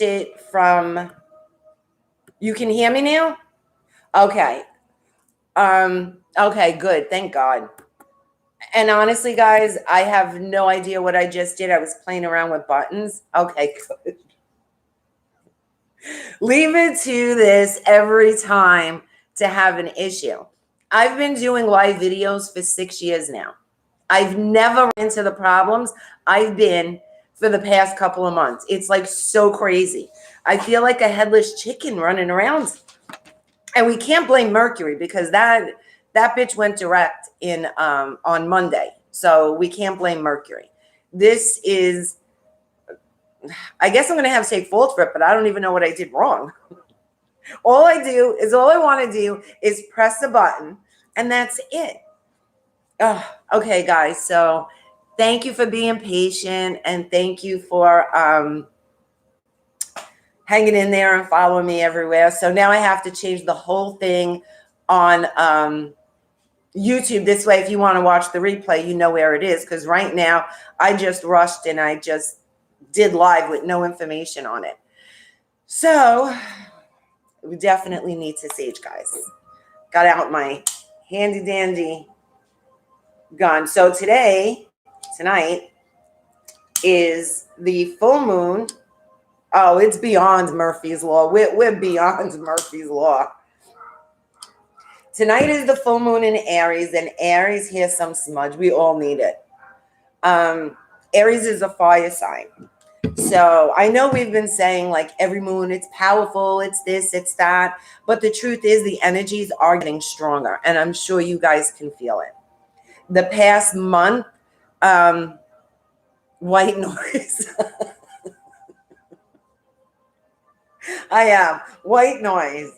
it from, you can hear me now? Okay. Okay, good. Thank God. And honestly, guys, I have no idea what I just did. I was playing around with buttons. Okay, good. Leave it to this every time to have an issue. I've been doing live videos for 6 years now. I've never run into the problems I've been for the past couple of months. It's like so crazy. I feel like a headless chicken running around. And we can't blame Mercury because that bitch went direct in on Monday. So we can't blame Mercury. This is, I guess I'm going to have to take fault for it, but I don't even know what I did wrong. All I want to do is press the button, and that's it. Oh, okay, guys. So thank you for being patient, and thank you for hanging in there and following me everywhere. So now I have to change the whole thing on YouTube. This way, if you want to watch the replay, you know where it is. Because right now, I just rushed and I just did live with no information on it. So we definitely need to sage, guys. Got out my handy dandy gun. So tonight is the full moon. Oh, it's beyond Murphy's Law. We're beyond Murphy's Law. Tonight is the full moon in Aries, and Aries, here's some smudge. We all need it. Aries is a fire sign. So I know we've been saying like every moon, it's powerful, it's this, it's that. But the truth is the energies are getting stronger, and I'm sure you guys can feel it. The past month, white noise. I am white noise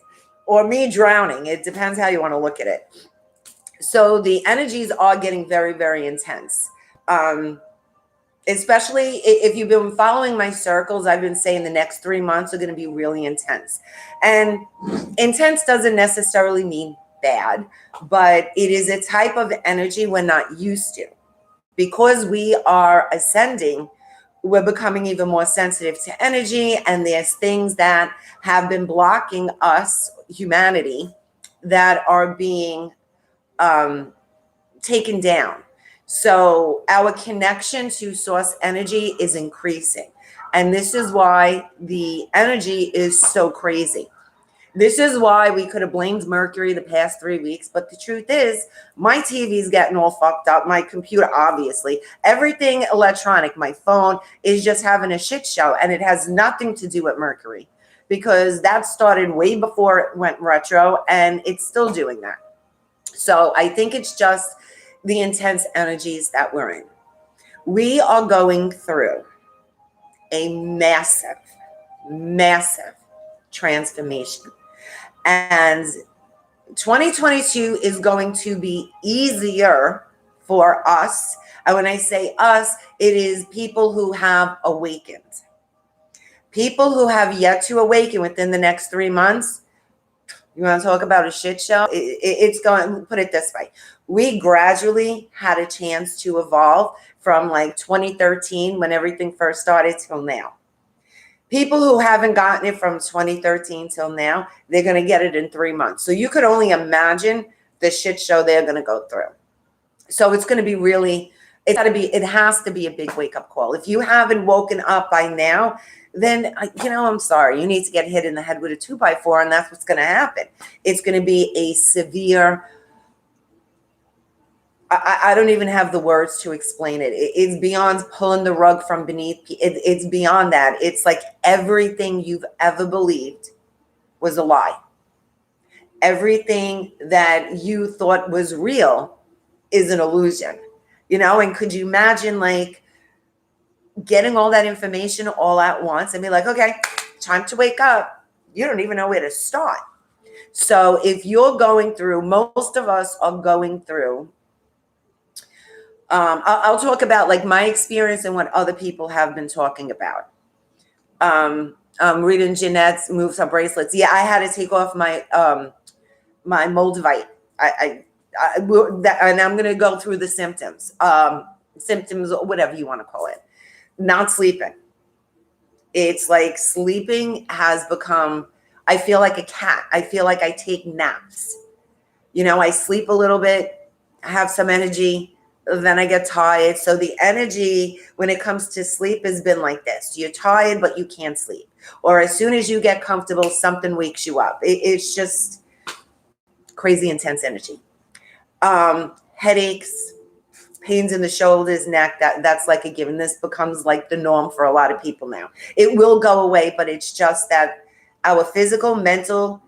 or me drowning. It depends how you want to look at it. So the energies are getting very, very intense. Especially if you've been following my circles, I've been saying the next 3 months are going to be really intense. And intense doesn't necessarily mean bad, but it is a type of energy we're not used to. Because we are ascending, we're becoming even more sensitive to energy, and there's things that have been blocking us, humanity, that are being taken down. So our connection to source energy is increasing. And this is why the energy is so crazy. This is why we could have blamed Mercury the past 3 weeks. But the truth is, my TV's getting all fucked up. My computer, obviously. Everything electronic, my phone, is just having a shit show. And it has nothing to do with Mercury. Because that started way before it went retro. And it's still doing that. So I think it's just the intense energies that we're in. We are going through a massive, massive transformation. And 2022 is going to be easier for us. And when I say us, it is people who have awakened. People who have yet to awaken within the next 3 months. You want to talk about a shit show? It's going, put it this way. We gradually had a chance to evolve from like 2013 when everything first started till now. People who haven't gotten it from 2013 till now, they're going to get it in 3 months. So you could only imagine the shit show they're going to go through. So it's going to be really, it has to be a big wake up call. If you haven't woken up by now, then, I'm sorry, you need to get hit in the head with a 2x4, and that's what's going to happen. It's going to be a severe, I don't even have the words to explain it. It's beyond pulling the rug from beneath. It's beyond that. It's like everything you've ever believed was a lie. Everything that you thought was real is an illusion, and could you imagine like getting all that information all at once and be like, okay, time to wake up. You don't even know where to start. So if you're going through, most of us are going through, I'll talk about like my experience and what other people have been talking about. Reading Jeanette's moves her bracelets. Yeah, I had to take off my my Moldavite. And I'm going to go through the symptoms, or whatever you want to call it. Not sleeping, It's like sleeping has become, I feel like a cat. I feel like I take naps. I sleep a little bit, have some energy, then I get tired. So the energy when it comes to sleep has been like this. You're tired, but you can't sleep. Or as soon as you get comfortable, something wakes you up. It's just crazy intense energy. Headaches, pains in the shoulders, neck, that's like a given. This becomes like the norm for a lot of people now. It will go away, but it's just that our physical, mental,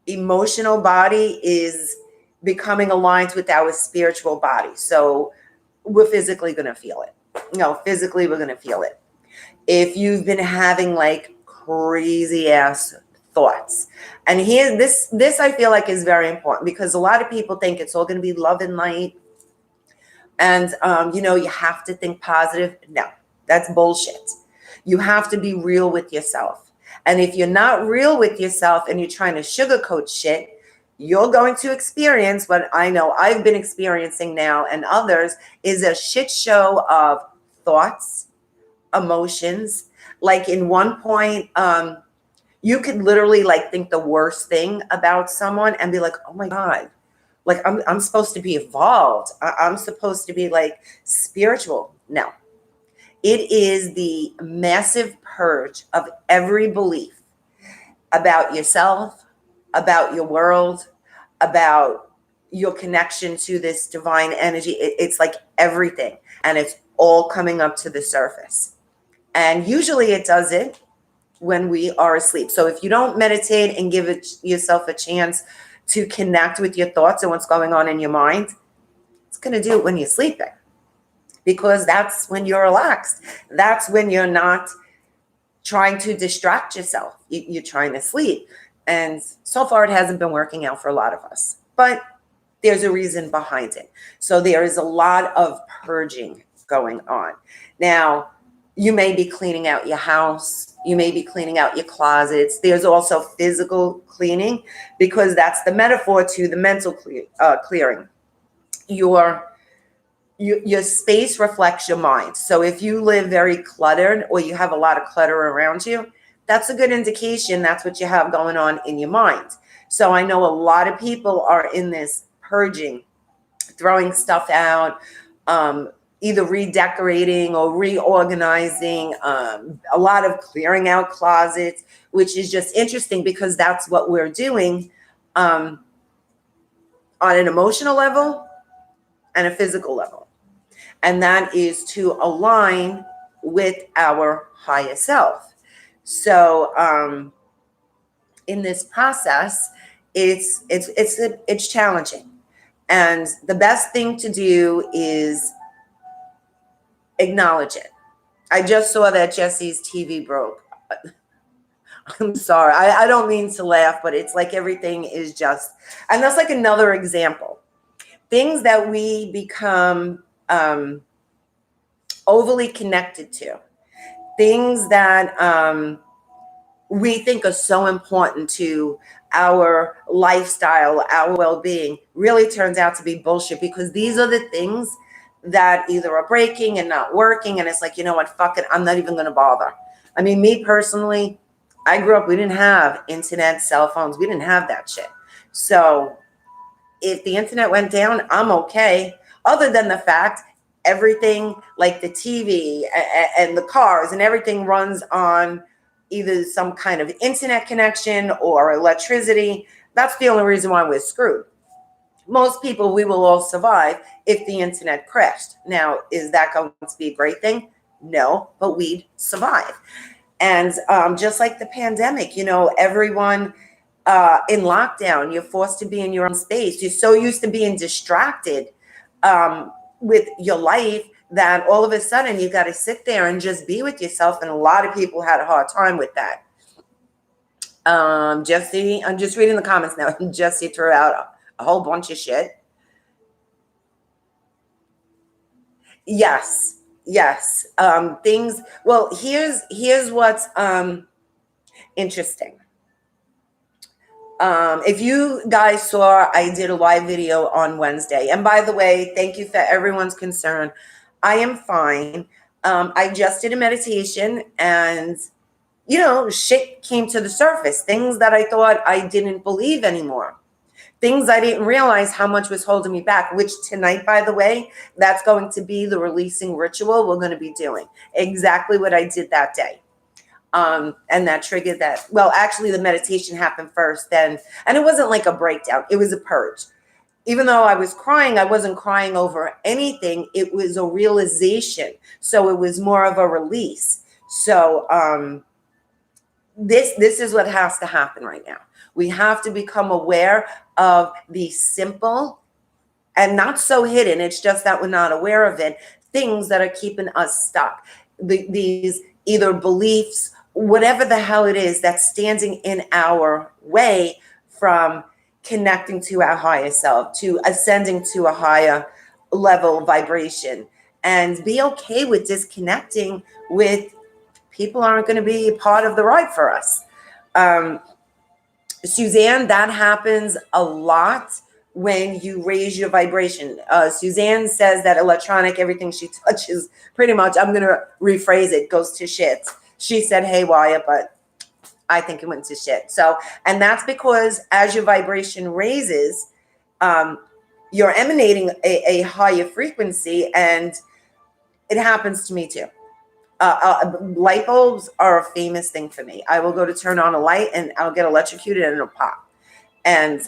emotional body is becoming aligned with our spiritual body. So we're physically going to feel it. Physically we're going to feel it. If you've been having like crazy ass thoughts, and here, this I feel like is very important, because a lot of people think it's all going to be love and light, and you have to think positive. No, that's bullshit. You have to be real with yourself. And if you're not real with yourself and you're trying to sugarcoat shit, you're going to experience what I know I've been experiencing now, and others, is a shit show of thoughts, emotions. Like in one point, you could literally like think the worst thing about someone and be like, oh my God, like I'm supposed to be evolved. I'm supposed to be like spiritual. No, it is the massive purge of every belief about yourself, about your world, about your connection to this divine energy. It's like everything, and it's all coming up to the surface. And usually it does it when we are asleep. So if you don't meditate and give yourself a chance to connect with your thoughts and what's going on in your mind, it's going to do it when you're sleeping, because that's when you're relaxed. That's when you're not trying to distract yourself. You're trying to sleep. And so far, it hasn't been working out for a lot of us. But there's a reason behind it. So there is a lot of purging going on. Now, you may be cleaning out your house. You may be cleaning out your closets. There's also physical cleaning, because that's the metaphor to the mental clearing. Your space reflects your mind. So if you live very cluttered, or you have a lot of clutter around you, that's a good indication that's what you have going on in your mind. So I know a lot of people are in this purging, throwing stuff out, either redecorating or reorganizing, a lot of clearing out closets, which is just interesting, because that's what we're doing on an emotional level and a physical level. And that is to align with our higher self. So in this process, it's challenging. And the best thing to do is acknowledge it. I just saw that Jesse's TV broke. I'm sorry. I don't mean to laugh, but it's like everything is just, and that's like another example. Things that we become overly connected to, things that we think are so important to our lifestyle, our well-being, really turns out to be bullshit, because these are the things that either are breaking and not working. And it's like, you know what, fuck it, I'm not even going to bother. I mean, me personally, I grew up, we didn't have internet, cell phones. We didn't have that shit. So if the internet went down, I'm okay. Other than the fact, everything like the TV and the cars and everything runs on either some kind of internet connection or electricity. That's the only reason why we're screwed. Most people, we will all survive if the internet crashed. Now, is that going to be a great thing? No, but we'd survive. And just like the pandemic, everyone in lockdown, you're forced to be in your own space. You're so used to being distracted with your life that all of a sudden you got to sit there and just be with yourself. And a lot of people had a hard time with that. Jesse, I'm just reading the comments now. Jesse threw out a whole bunch of shit. Yes. Things. Well, here's what's interesting. If you guys saw, I did a live video on Wednesday. And by the way, thank you for everyone's concern. I am fine. I just did a meditation, and shit came to the surface, things that I thought I didn't believe anymore. Things I didn't realize how much was holding me back, which tonight, by the way, that's going to be the releasing ritual we're going to be doing. Exactly what I did that day. And that triggered that. Well, actually, the meditation happened first then. And it wasn't like a breakdown. It was a purge. Even though I was crying, I wasn't crying over anything. It was a realization. So it was more of a release. So this is what has to happen right now. We have to become aware of the simple and not so hidden, it's just that we're not aware of it, things that are keeping us stuck. These either beliefs, whatever the hell it is that's standing in our way from connecting to our higher self, to ascending to a higher level vibration. And be okay with disconnecting with people who aren't going to be part of the ride for us. Suzanne, that happens a lot when you raise your vibration. Suzanne says that electronic, everything she touches, pretty much, I'm going to rephrase it, goes to shit. She said haywire, but I think it went to shit. So, and that's because as your vibration raises, you're emanating a higher frequency, and it happens to me too. Light bulbs are a famous thing for me. I will go to turn on a light and I'll get electrocuted and it'll pop. And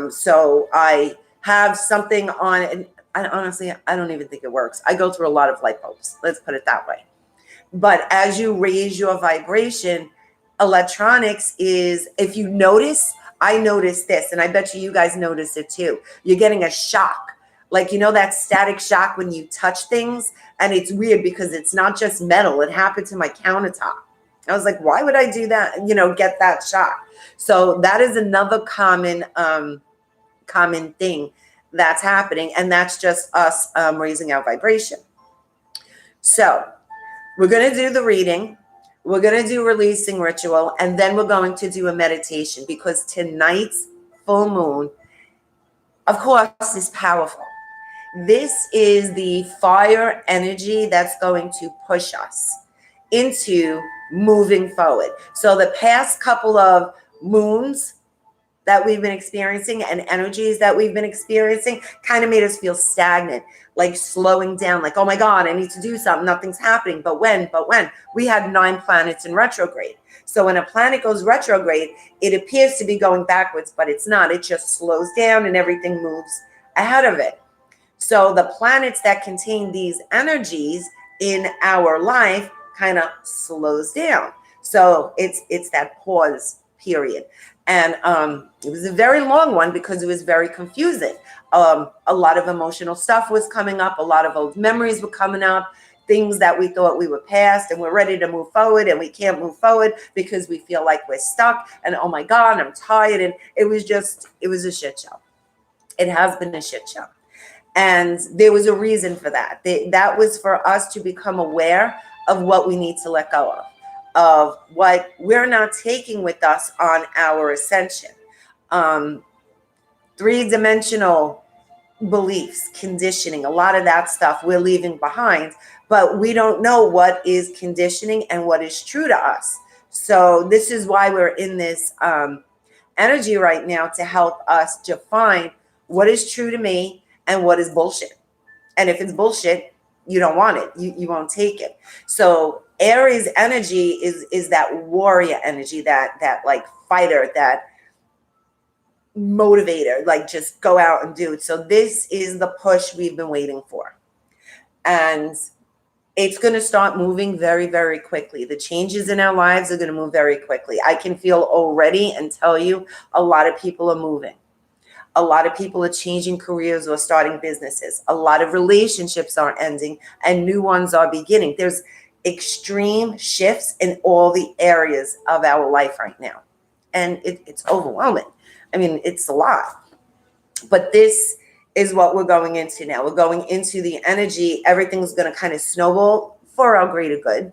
so I have something on, and honestly, I don't even think it works. I go through a lot of light bulbs. Let's put it that way. But as you raise your vibration, electronics is, if you notice, I noticed this, and I bet you guys notice it too. You're getting a shock. Like, that static shock when you touch things. And it's weird because it's not just metal. It happened to my countertop. I was like, why would I do that? Get that shock. So that is another common thing that's happening. And that's just us raising our vibration. So we're going to do the reading. We're going to do releasing ritual. And then we're going to do a meditation, because tonight's full moon, of course, is powerful. This is the fire energy that's going to push us into moving forward. So the past couple of moons that we've been experiencing and energies that we've been experiencing kind of made us feel stagnant, like slowing down, like, oh my God, I need to do something. Nothing's happening. But when we had 9 planets in retrograde. So when a planet goes retrograde, it appears to be going backwards, but it's not. It just slows down and everything moves ahead of it. So the planets that contain these energies in our life kind of slows down. So it's that pause period. And it was a very long one because it was very confusing. A lot of emotional stuff was coming up. A lot of old memories were coming up. Things that we thought we were past and we're ready to move forward, and we can't move forward because we feel like we're stuck. And oh my God, I'm tired. And it was a shit show. It has been a shit show. And there was a reason for that. That was for us to become aware of what we need to let go of what we're not taking with us on our ascension. 3-dimensional beliefs, conditioning, a lot of that stuff we're leaving behind, but we don't know what is conditioning and what is true to us. So this is why we're in this energy right now, to help us define what is true to me and what is bullshit. And if it's bullshit, you don't want it. You won't take it. So Aries energy is that warrior energy, that like fighter, that motivator, like just go out and do it. So this is the push we've been waiting for. And it's going to start moving very, very quickly. The changes in our lives are going to move very quickly. I can feel already and tell you a lot of people are moving. A lot of people are changing careers or starting businesses. A lot of relationships are ending and new ones are beginning. There's extreme shifts in all the areas of our life right now. And it's overwhelming. I mean, it's a lot. But this is what we're going into now. We're going into the energy. Everything's going to kind of snowball for our greater good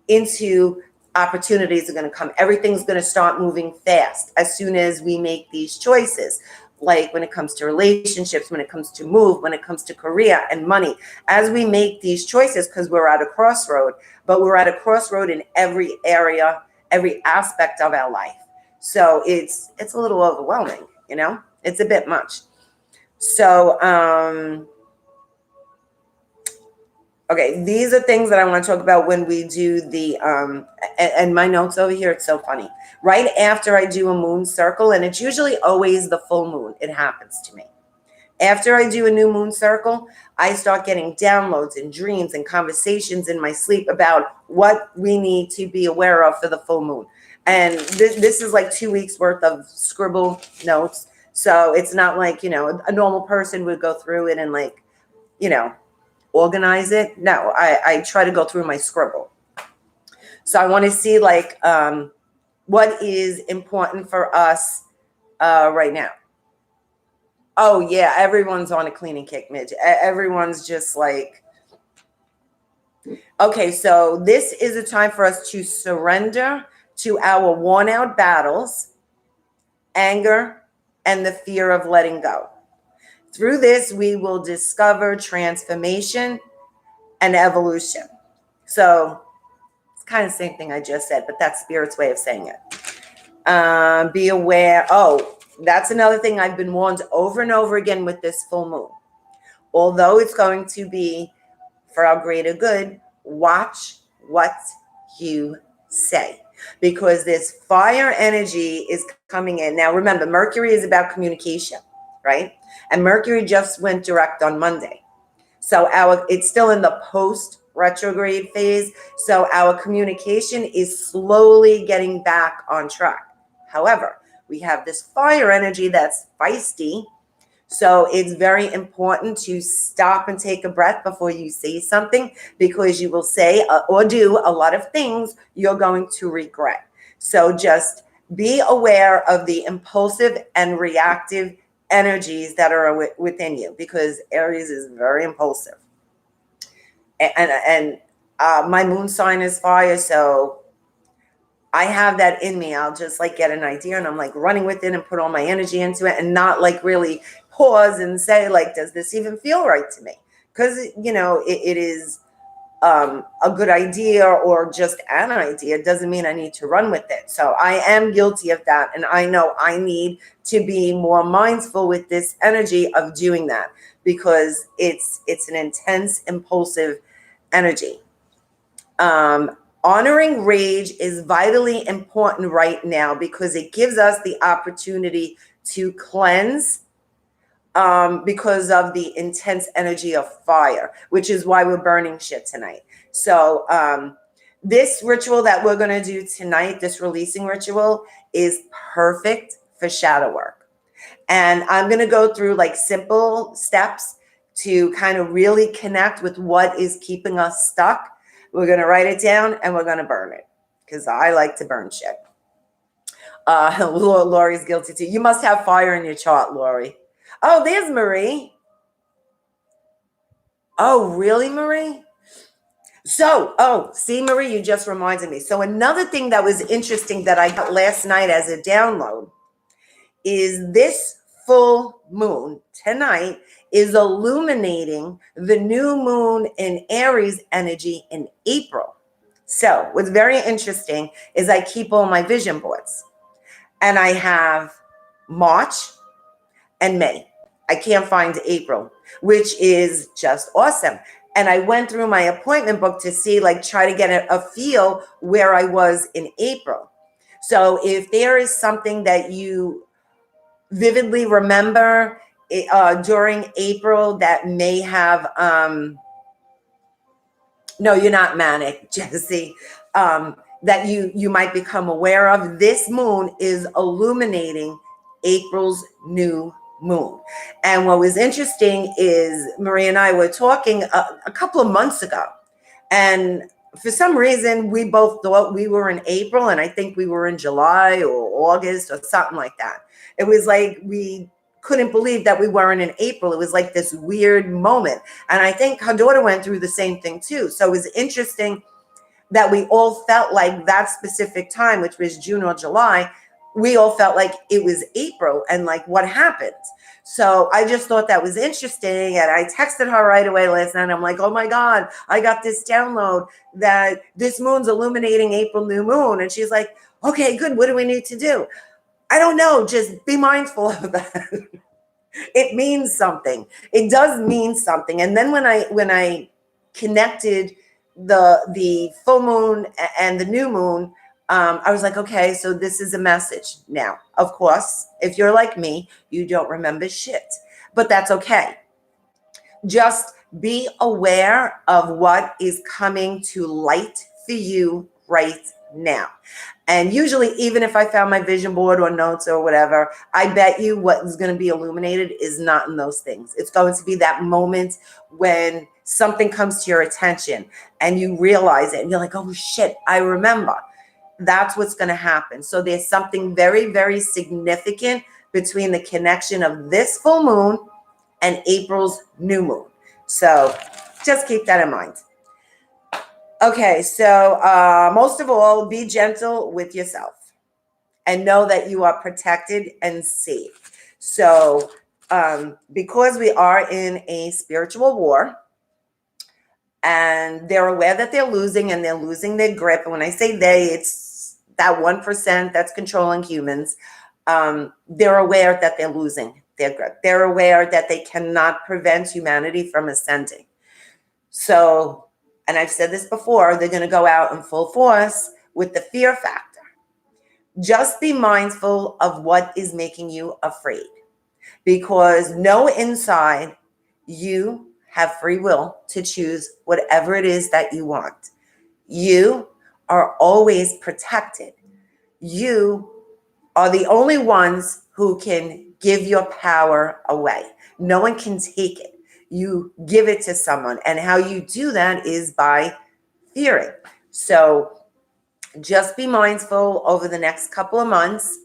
into opportunities are going to come. Everything's going to start moving fast as soon as we make these choices. Like when it comes to relationships, when it comes to move, when it comes to career and money, as we make these choices, because we're at a crossroad, but we're at a crossroad in every area every aspect of our life. So it's a little overwhelming, it's a bit much. So, okay, these are things that I want to talk about when we do the, and my notes over here, it's so funny. Right after I do a moon circle, and it's usually always the full moon, it happens to me. After I do a new moon circle, I start getting downloads and dreams and conversations in my sleep about what we need to be aware of for the full moon. And this is like 2 weeks worth of scribble notes. So it's not like, a normal person would go through it and like, organize it. No, I try to go through my scribble. So I want to see like what is important for us right now. Oh yeah, everyone's on a cleaning kick, Midge. Everyone's just like, okay, so this is a time for us to surrender to our worn out battles, anger, and the fear of letting go. Through this, we will discover transformation and evolution. So it's kind of the same thing I just said, but that's Spirit's way of saying it. Be aware. Oh, that's another thing I've been warned over and over again with this full moon. Although it's going to be for our greater good, watch what you say, because this fire energy is coming in. Now, remember, Mercury is about communication, right? And Mercury just went direct on Monday. So it's still in the post retrograde phase. So our communication is slowly getting back on track. However, we have this fire energy that's feisty. So it's very important to stop and take a breath before you say something, because you will say or do a lot of things you're going to regret. So just be aware of the impulsive and reactive energies that are within you, because Aries is very impulsive. And my moon sign is fire, so I have that in me. I'll just like get an idea and I'm like running with it and put all my energy into it, and not like really pause and say like, does this even feel right to me? Because, it is a good idea or just an idea. It doesn't mean I need to run with it. So I am guilty of that. And I know I need to be more mindful with this energy of doing that, because it's an intense, impulsive energy. Honoring rage is vitally important right now, because it gives us the opportunity to cleanse because of the intense energy of fire, which is why we're burning shit tonight. So this ritual that we're going to do tonight, this releasing ritual, is perfect for shadow work. And I'm going to go through like simple steps to kind of really connect with what is keeping us stuck. We're going to write it down and we're going to burn it, because I like to burn shit. Lori's guilty too. You must have fire in your chart, Lori. Oh, there's Marie. Oh, really, Marie? So, see, Marie, you just reminded me. So another thing that was interesting that I got last night as a download is this full moon tonight is illuminating the new moon in Aries energy in April. So what's very interesting is I keep all my vision boards, and I have March and May. I can't find April, which is just awesome. And I went through my appointment book to see, like, try to get a feel where I was in April. So if there is something that you vividly remember during April that may have, no, you're not manic, Jesse, that you might become aware of, this moon is illuminating April's new moon. And what was interesting is Marie and I were talking a couple of months ago, and for some reason we both thought we were in April, and I think we were in July or August or something like that. It was like we couldn't believe that we weren't in April. It was like this weird moment. And I think her daughter went through the same thing too. So it was interesting that we all felt like that specific time, which was June or July, we all felt like it was April and like what happened. So I just thought that was interesting. And I texted her right away last night. I'm like, oh my God, I got this download that this moon's illuminating April new moon. And she's like, okay, good. What do we need to do? I don't know. Just be mindful of that. It means something. It does mean something. And then when I connected the full moon and the new moon, I was like, okay, so this is a message. Now, of course, if you're like me, you don't remember shit, but that's okay. Just be aware of what is coming to light for you right now. And usually, even if I found my vision board or notes or whatever, I bet you what is going to be illuminated is not in those things. It's going to be that moment when something comes to your attention and you realize it and you're like, oh shit, I remember. That's what's going to happen. So there's something very, very significant between the connection of this full moon and April's new moon. So just keep that in mind. Okay, so most of all, be gentle with yourself and know that you are protected and safe. So because we are in a spiritual war and they're aware that they're losing and they're losing their grip. And when I say they, it's that 1% that's controlling humans. They're aware that they're losing their grip. They're aware that they cannot prevent humanity from ascending. So, and I've said this before, they're going to go out in full force with the fear factor. Just be mindful of what is making you afraid, because know inside you have free will to choose whatever it is that you want. You are always protected. You are the only ones who can give your power away. No one can take it. You give it to someone. And how you do that is by fearing. So just be mindful over the next couple of months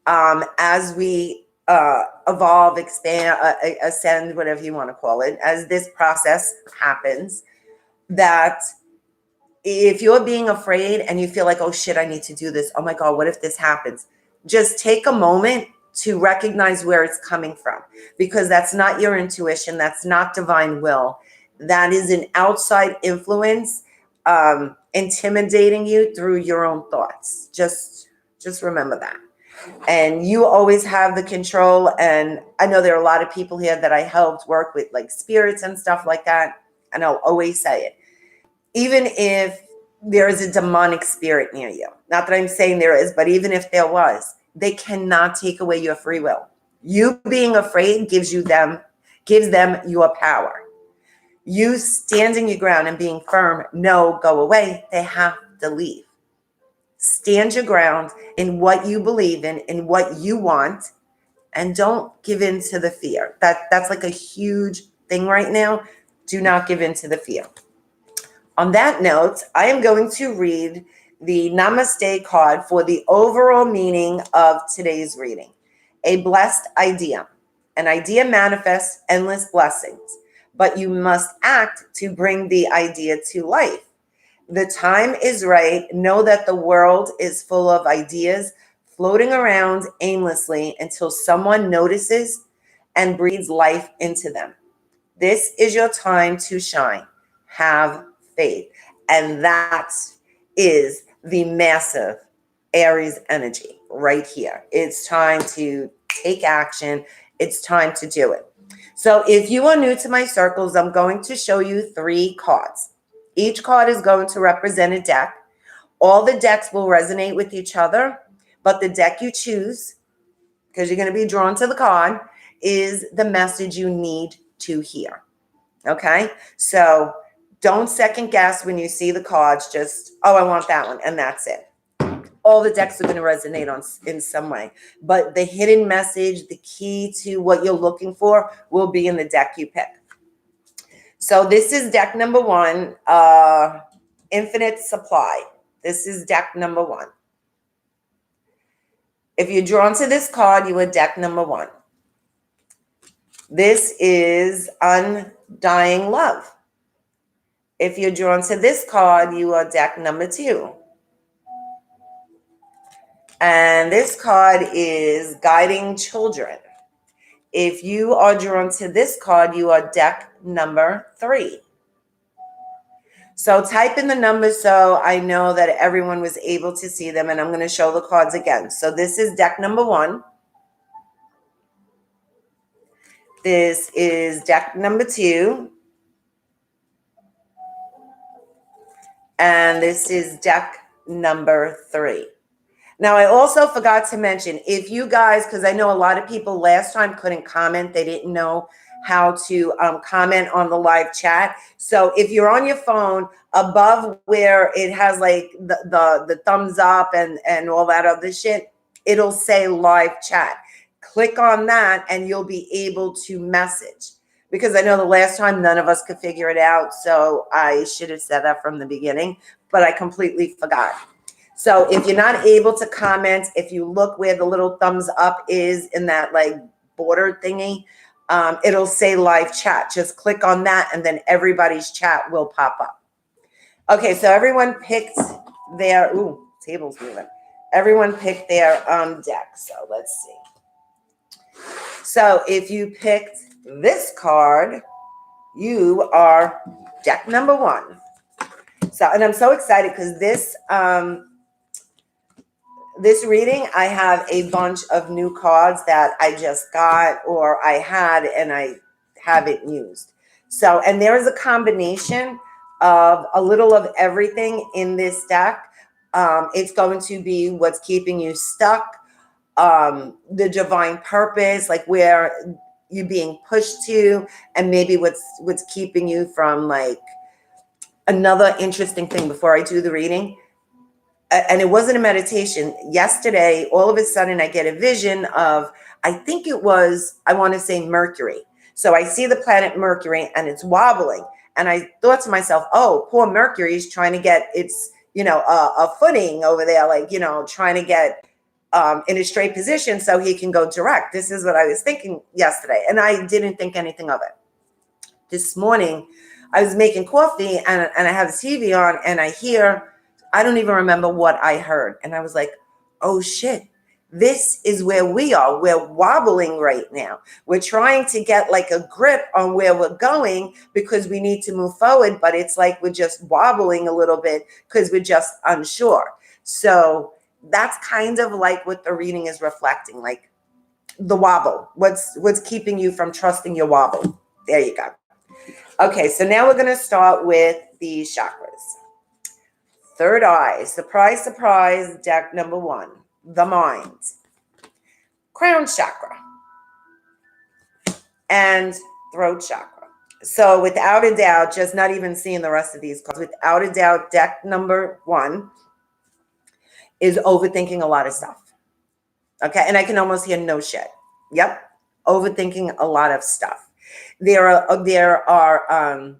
as we evolve, expand, ascend, whatever you want to call it, as this process happens, that if you're being afraid and you feel like, oh shit, I need to do this. Oh my God, what if this happens? Just take a moment to recognize where it's coming from, because that's not your intuition. That's not divine will. That is an outside influence intimidating you through your own thoughts. Just remember that. And you always have the control. And I know there are a lot of people here that I helped work with, like spirits and stuff like that. And I'll always say it. Even if there is a demonic spirit near you, not that I'm saying there is, but even if there was, they cannot take away your free will. You being afraid gives them your power. You standing your ground and being firm, no, go away, they have to leave. Stand your ground in what you believe in what you want, and don't give in to the fear. That's like a huge thing right now. Do not give in to the fear. On that note, I am going to read the Namaste card for the overall meaning of today's reading. A blessed idea. An idea manifests endless blessings, but you must act to bring the idea to life. The time is right. Know that the world is full of ideas floating around aimlessly until someone notices and breathes life into them. This is your time to shine. Have faith. And that is the massive Aries energy right here. It's time to take action. It's time to do it. So if you are new to my circles, I'm going to show you 3 cards. Each card is going to represent a deck. All the decks will resonate with each other, but the deck you choose, because you're going to be drawn to the card, is the message you need to hear. Okay? So don't second guess when you see the cards. Just, oh, I want that one, and that's it. All the decks are going to resonate in some way. But the hidden message, the key to what you're looking for, will be in the deck you pick. So this is deck number 1, Infinite Supply. This is deck number 1. If you're drawn to this card, you are deck number 1. This is Undying Love. If you're drawn to this card, you are deck number 2. And this card is Guiding Children. If you are drawn to this card, you are deck number 3. So type in the numbers so I know that everyone was able to see them, and I'm going to show the cards again. So this is deck number 1. This is deck number 2. And this is deck number 3. Now, I also forgot to mention, if you guys, because I know a lot of people last time couldn't comment, they didn't know how to comment on the live chat. So if you're on your phone, above where it has like the thumbs up and all that other shit, it'll say live chat. Click on that and you'll be able to message. Because I know the last time none of us could figure it out, so I should have said that from the beginning, but I completely forgot. So if you're not able to comment, if you look where the little thumbs up is in that like border thingy, it'll say live chat. Just click on that and then everybody's chat will pop up. Okay, so everyone picked their, table's moving. Everyone picked their deck. So let's see. So if you picked this card, you are deck number 1. So, and I'm so excited because this reading, I have a bunch of new cards that I just got or I had and I haven't used. So, and there is a combination of a little of everything in this deck. It's going to be what's keeping you stuck, the divine purpose, like where you're being pushed to, and maybe what's keeping you from like another interesting thing before I do the reading. And it wasn't a meditation. Yesterday, all of a sudden, I get a vision of, I think it was, I want to say Mercury. So I see the planet Mercury and it's wobbling. And I thought to myself, oh, poor Mercury is trying to get its, a footing over there, like, trying to get in a straight position so he can go direct. This is what I was thinking yesterday. And I didn't think anything of it. This morning, I was making coffee and I have the TV on and I don't even remember what I heard. And I was like, oh shit, this is where we are. We're wobbling right now. We're trying to get like a grip on where we're going because we need to move forward. But it's like we're just wobbling a little bit because we're just unsure. So that's kind of like what the reading is reflecting, like the wobble. What's keeping you from trusting your wobble? There you go. Okay, so now we're going to start with the chakras. Third eye, surprise, surprise, deck number 1, the mind, crown chakra, and throat chakra. So without a doubt, just not even seeing the rest of these cards, without a doubt, deck number 1 is overthinking a lot of stuff. Okay, and I can almost hear no shit. Yep, overthinking a lot of stuff. There are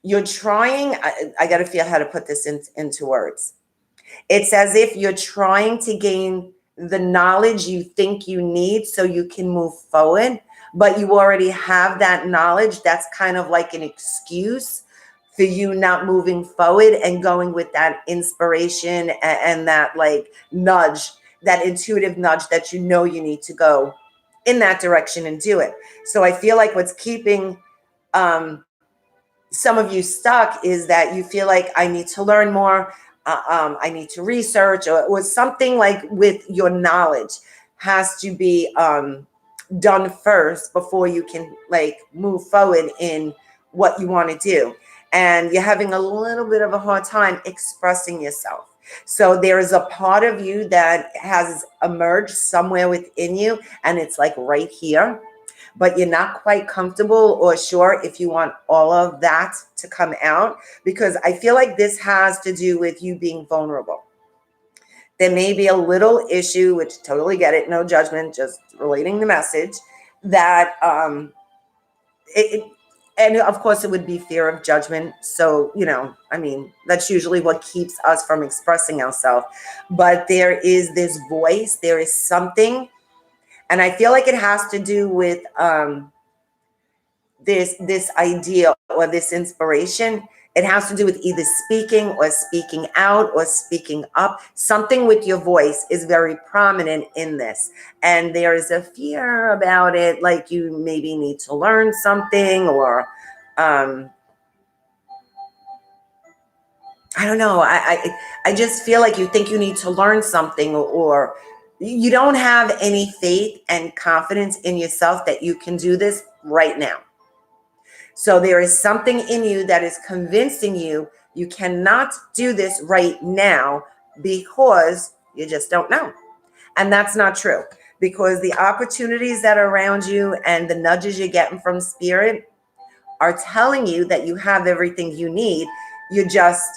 you're trying, I got to feel how to put this into words. It's as if you're trying to gain the knowledge you think you need so you can move forward, but you already have that knowledge. That's kind of like an excuse for you not moving forward and going with that inspiration and that like nudge, that intuitive nudge that you know you need to go in that direction and do it. So I feel like what's keeping some of you stuck is that you feel like I need to learn more. I need to research or something like with your knowledge has to be done first before you can like move forward in what you want to do. And you're having a little bit of a hard time expressing yourself. So there is a part of you that has emerged somewhere within you and it's like right here, but you're not quite comfortable or sure if you want all of that to come out, because I feel like this has to do with you being vulnerable. There may be a little issue, which totally get it, no judgment, just relating the message, that and of course it would be fear of judgment. So, that's usually what keeps us from expressing ourselves. But there is this voice, there is something, and I feel like it has to do with this idea or this inspiration. It has to do with either speaking or speaking out or speaking up. Something with your voice is very prominent in this. And there is a fear about it, like you maybe need to learn something, or I don't know. I just feel like you think you need to learn something, or you don't have any faith and confidence in yourself that you can do this right now. So there is something in you that is convincing you you cannot do this right now because you just don't know. And that's not true, because the opportunities that are around you and the nudges you're getting from spirit are telling you that you have everything you need. You just,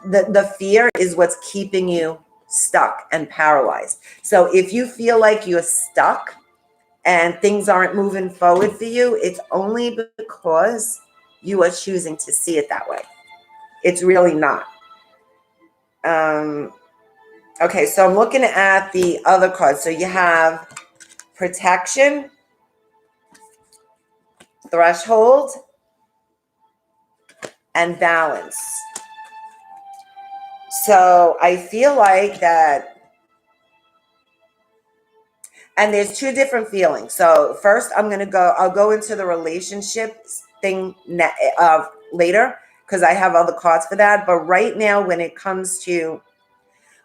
the fear is what's keeping you stuck and paralyzed. So if you feel like you're stuck and things aren't moving forward for you, it's only because you are choosing to see it that way. It's really not. Okay, so I'm looking at the other cards. So you have protection, threshold, and balance. So I feel like that, and there's two different feelings. So first I'll go into the relationship thing later, because I have other cards for that. But right now, when it comes to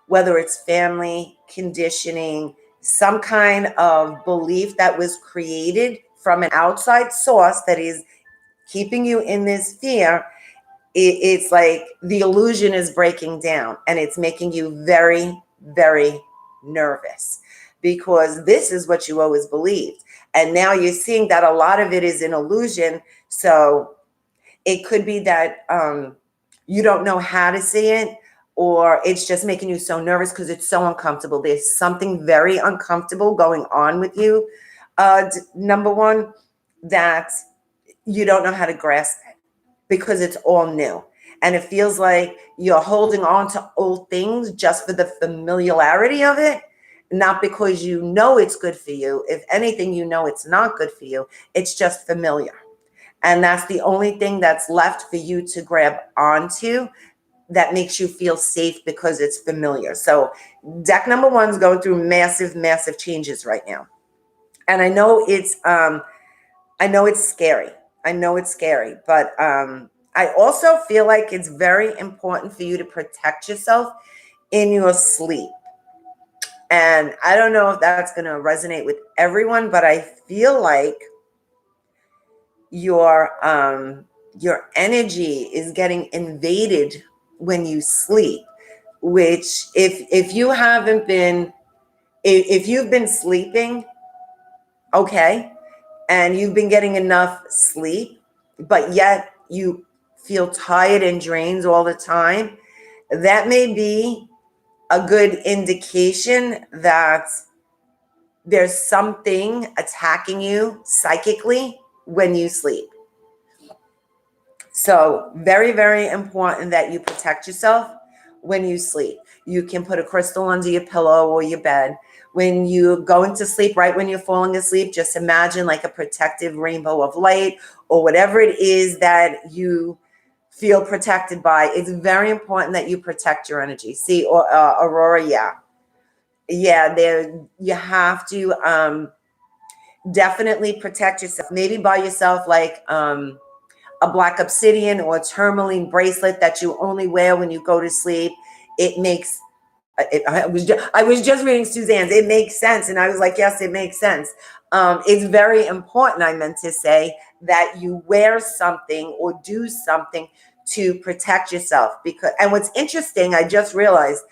whether it's family, conditioning, some kind of belief that was created from an outside source that is keeping you in this fear, it's like the illusion is breaking down, and it's making you very, very nervous, because this is what you always believed. And now you're seeing that a lot of it is an illusion. So it could be that you don't know how to see it, or it's just making you so nervous because it's so uncomfortable. There's something very uncomfortable going on with you. Number one, that you don't know how to grasp it because it's all new. And it feels like you're holding on to old things just for the familiarity of it, not because you know it's good for you. If anything, you know it's not good for you. It's just familiar. And that's the only thing that's left for you to grab onto that makes you feel safe, because it's familiar. So deck number one is going through massive, massive changes right now. And I know it's scary. I know it's scary, but I also feel like it's very important for you to protect yourself in your sleep. And I don't know if that's going to resonate with everyone, but I feel like your energy is getting invaded when you sleep, which if you've been sleeping okay, and you've been getting enough sleep, but yet you feel tired and drained all the time, that may be a good indication that there's something attacking you psychically when you sleep. So very, very important that you protect yourself when you sleep. You can put a crystal under your pillow or your bed. When you're going to sleep, right when you're falling asleep, just imagine like a protective rainbow of light, or whatever it is that you feel protected by. It's very important that you protect your energy. See, or Aurora, there you have to definitely protect yourself. Maybe buy yourself like a black obsidian or a tourmaline bracelet that you only wear when you go to sleep. It makes I was just reading Suzanne's. It makes sense, and I was like, yes, it makes sense. It's very important, I meant to say, that you wear something or do something to protect yourself. And what's interesting, I just realized,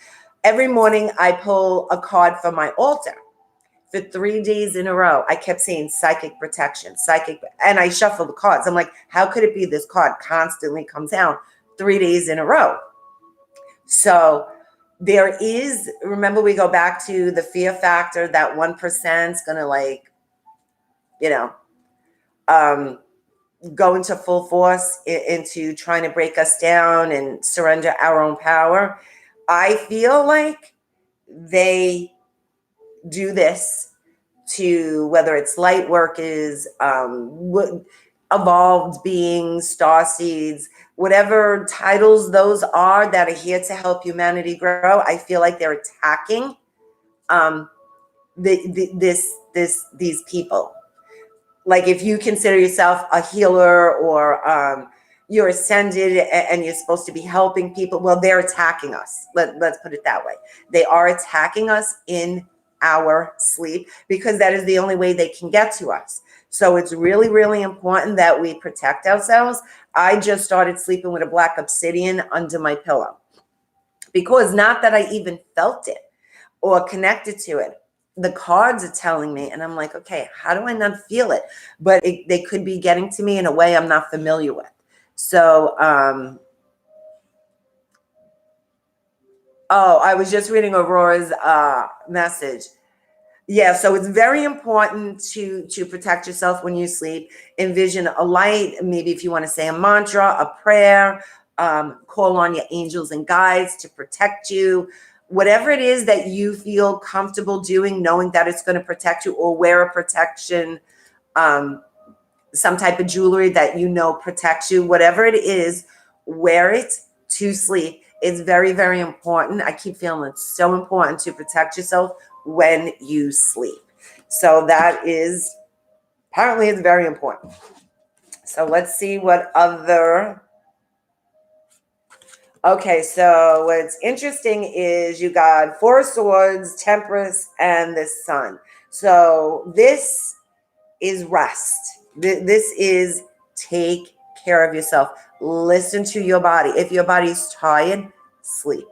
every morning I pull a card from my altar. For 3 days in a row, I kept saying psychic protection, and I shuffled the cards. I'm like, how could it be this card constantly comes out 3 days in a row? So there is, remember, we go back to the fear factor that 1% is going to go into full force into trying to break us down and surrender our own power. I feel like they do this to, whether it's light workers, evolved beings, star seeds, whatever titles those are that are here to help humanity grow, I feel like they're attacking these people. Like if you consider yourself a healer or you're ascended and you're supposed to be helping people, well, they're attacking us. Let's put it that way. They are attacking us in our sleep because that is the only way they can get to us. So it's really, really important that we protect ourselves. I just started sleeping with a black obsidian under my pillow because not that I even felt it or connected to it. The cards are telling me, and I'm like, okay, how do I not feel it? But they could be getting to me in a way I'm not familiar with. So, I was just reading Aurora's message. Yeah, so it's very important to protect yourself when you sleep. Envision a light, maybe if you want to say a mantra, a prayer, call on your angels and guides to protect you. Whatever it is that you feel comfortable doing, knowing that it's going to protect you, or wear a protection, some type of jewelry that you know protects you, whatever it is, wear it to sleep. It's very, very important. I keep feeling it's so important to protect yourself when you sleep. So that is, apparently it's very important. So let's see what other. Okay, so what's interesting is you got Four of Swords, Temperance, and the Sun. So this is rest. This is take care of yourself. Listen to your body. If your body's tired, sleep.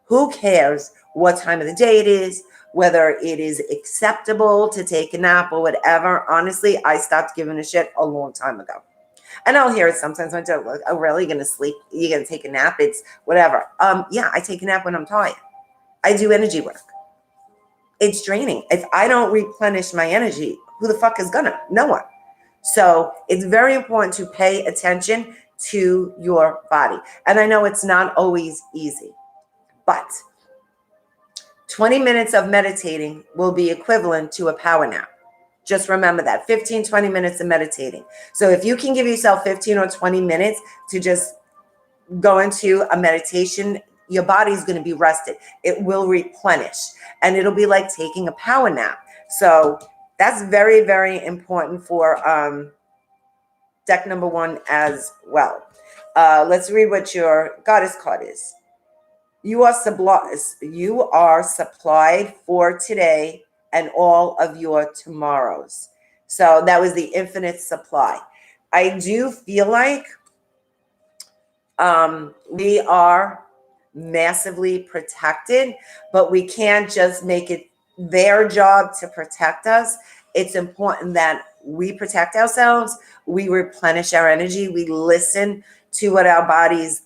Who cares what time of the day it is, whether it is acceptable to take a nap or whatever? Honestly, I stopped giving a shit a long time ago. And I'll hear it sometimes. My dad, like, oh, really? You're going to sleep? You're going to take a nap? It's whatever. Yeah, I take a nap when I'm tired. I do energy work. It's draining. If I don't replenish my energy, who the fuck is gonna? No one. So it's very important to pay attention to your body. And I know it's not always easy, but 20 minutes of meditating will be equivalent to a power nap. Just remember that 15, 20 minutes of meditating. So if you can give yourself 15 or 20 minutes to just go into a meditation, your body's going to be rested. It will replenish and it'll be like taking a power nap. So that's very, very important for deck number 1 as well. Let's read what your goddess card is. You are supplied for today and all of your tomorrows. So that was the infinite supply. I do feel like we are massively protected, but we can't just make it their job to protect us. It's important that we protect ourselves. We replenish our energy. We listen to what our body's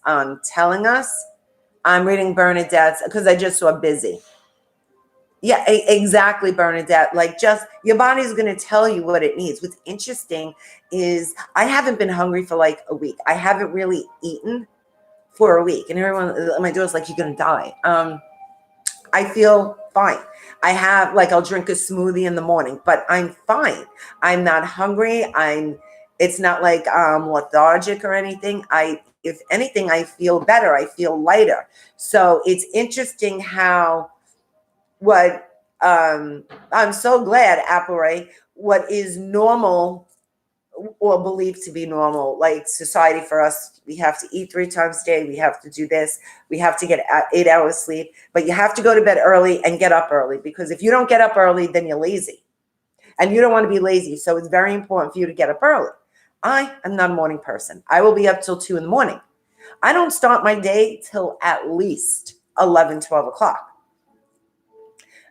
telling us. I'm reading Bernadette's because I just saw busy. Yeah, exactly, Bernadette. Like, just your body's going to tell you what it needs. What's interesting is I haven't been hungry for like a week. I haven't really eaten for a week. And everyone, my daughter's like, you're going to die. I feel fine. I have, like, I'll drink a smoothie in the morning, but I'm fine. I'm not hungry. It's not like lethargic or anything. If anything, I feel better. I feel lighter. So it's interesting how I'm so glad, Appleray, what is normal or believed to be normal, like society for us, we have to eat 3 times a day, we have to do this, we have to get 8 hours sleep, but you have to go to bed early and get up early, because if you don't get up early, then you're lazy, and you don't want to be lazy. So it's very important for you to get up early. I am not a morning person. I will be up till 2 in the morning. I don't start my day till at least 11, 12 o'clock.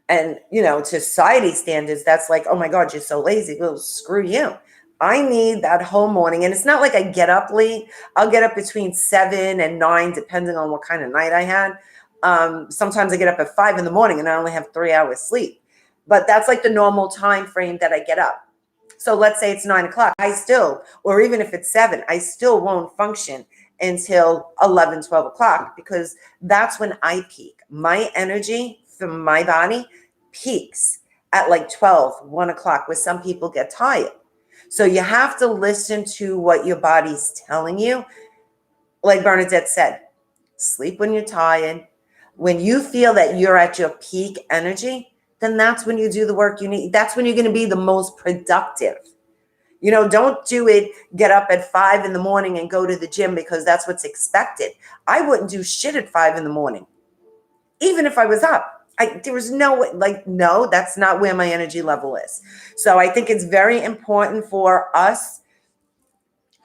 And, to society standards, that's like, oh my God, you're so lazy. Well, screw you. I need that whole morning. And it's not like I get up late. I'll get up between 7 and 9, depending on what kind of night I had. Sometimes I get up at 5 in the morning and I only have 3 hours sleep. But that's like the normal time frame that I get up. So let's say it's 9 o'clock. Or even if it's 7, I still won't function until 11, 12 o'clock, because that's when I peak. My energy from my body peaks at like 12, 1 o'clock, where some people get tired. So you have to listen to what your body's telling you. Like Bernadette said, sleep when you're tired. When you feel that you're at your peak energy, then that's when you do the work you need. That's when you're going to be the most productive. Don't do it, get up at 5 in the morning and go to the gym because that's what's expected. I wouldn't do shit at 5 in the morning, even if I was up. There was no way, no, that's not where my energy level is. So I think it's very important for us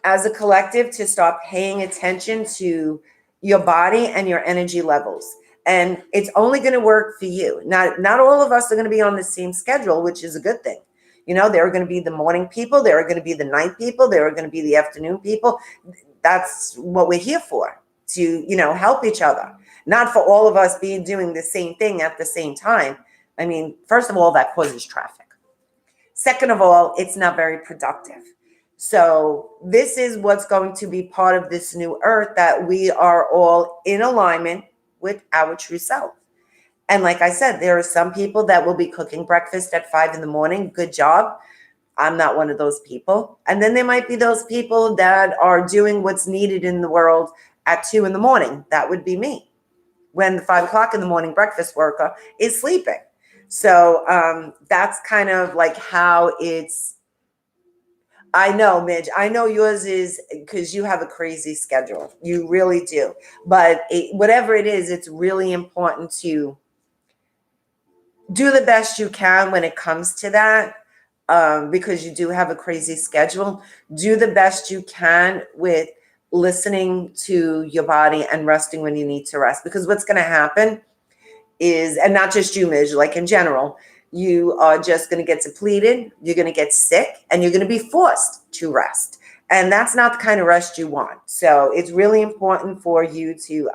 as a collective to start paying attention to your body and your energy levels. And it's only going to work for you. Not all of us are going to be on the same schedule, which is a good thing. There are going to be the morning people. There are going to be the night people. There are going to be the afternoon people. That's what we're here for, to, help each other. Not for all of us doing the same thing at the same time. I mean, first of all, that causes traffic. Second of all, it's not very productive. So this is what's going to be part of this new earth, that we are all in alignment with our true self. And like I said, there are some people that will be cooking breakfast at 5 in the morning. Good job. I'm not one of those people. And then there might be those people that are doing what's needed in the world at 2 in the morning. That would be me, when the 5 o'clock in the morning breakfast worker is sleeping. So that's kind of like how it's. I know, Midge. I know yours is because you have a crazy schedule. You really do. But whatever it is, it's really important to do the best you can when it comes to that, because you do have a crazy schedule. Do the best you can with listening to your body and resting when you need to rest. Because what's going to happen is, and not just you, Midge, like in general, you are just going to get depleted, you're going to get sick, and you're going to be forced to rest. And that's not the kind of rest you want. So it's really important for you to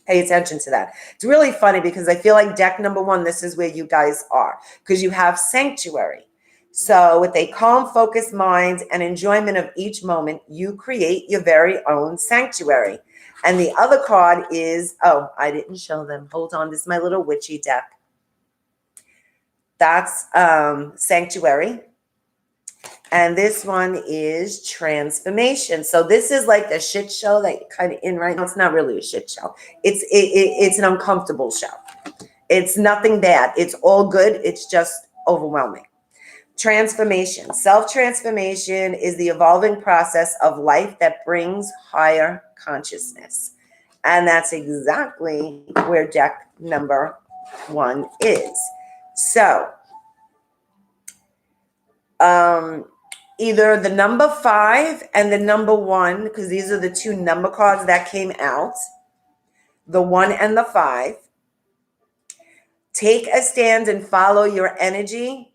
pay attention to that. It's really funny because I feel like deck number 1, this is where you guys are, because you have sanctuary. So with a calm, focused mind and enjoyment of each moment, you create your very own sanctuary. And the other card is, I didn't show them. Hold on. This is my little witchy deck. That's sanctuary. And this one is transformation. So this is like the shit show that you're kind of in right now. It's not really a shit show. It's an uncomfortable show. It's nothing bad. It's all good. It's just overwhelming. Transformation. Self-transformation is the evolving process of life that brings higher consciousness. And that's exactly where deck number 1 is. So, either the number 5 and the number 1, because these are the 2 number cards that came out, the 1 and the 5. Take a stand and follow your energy.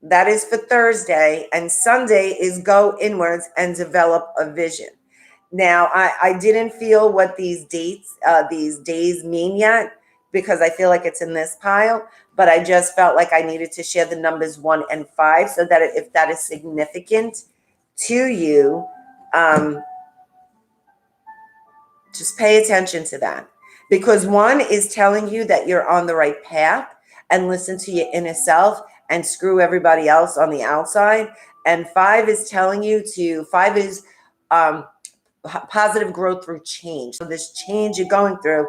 That is for Thursday. And Sunday is go inwards and develop a vision. Now, I didn't feel what these days mean yet, because I feel like it's in this pile, but I just felt like I needed to share the numbers 1 and 5 so that if that is significant to you, just pay attention to that. Because 1 is telling you that you're on the right path and listen to your inner self and screw everybody else on the outside. And 5 is telling you 5 is positive growth through change. So this change you're going through,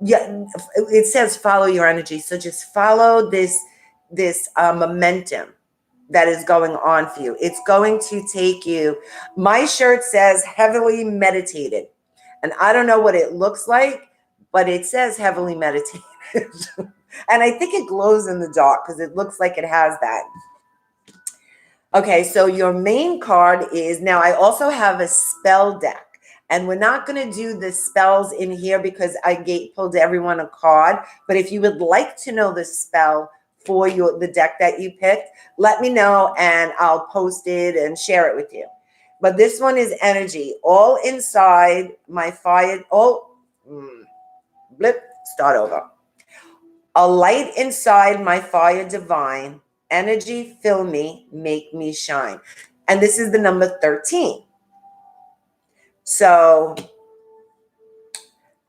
it says follow your energy. So just follow this momentum that is going on for you. It's going to take you. My shirt says heavily meditated. And I don't know what it looks like, but it says heavily meditated. And I think it glows in the dark because it looks like it has that. Okay, so your main card is, now I also have a spell deck. And we're not going to do the spells in here because I pulled everyone a card. But if you would like to know the spell for the deck that you picked, let me know and I'll post it and share it with you. But this one is energy. All inside my fire. Start over. A light inside my fire divine. Energy fill me, make me shine. And this is the number 13. So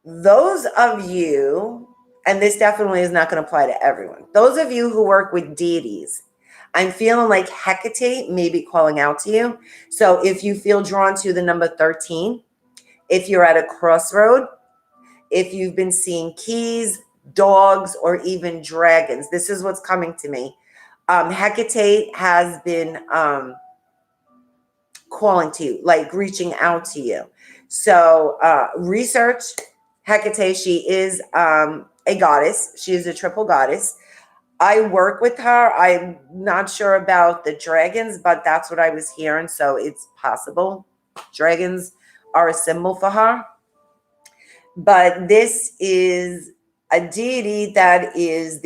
those of you, and this definitely is not going to apply to everyone, those of you who work with deities, I'm feeling like Hecate may be calling out to you. So if you feel drawn to the number 13, if you're at a crossroad, if you've been seeing keys, dogs, or even dragons, this is what's coming to me. Hecate has been calling to you, like reaching out to you. So research Hecate. She is a goddess. She is a triple goddess. I work with her. I'm not sure about the dragons, but that's what I was hearing. So it's possible dragons are a symbol for her. But this is a deity that is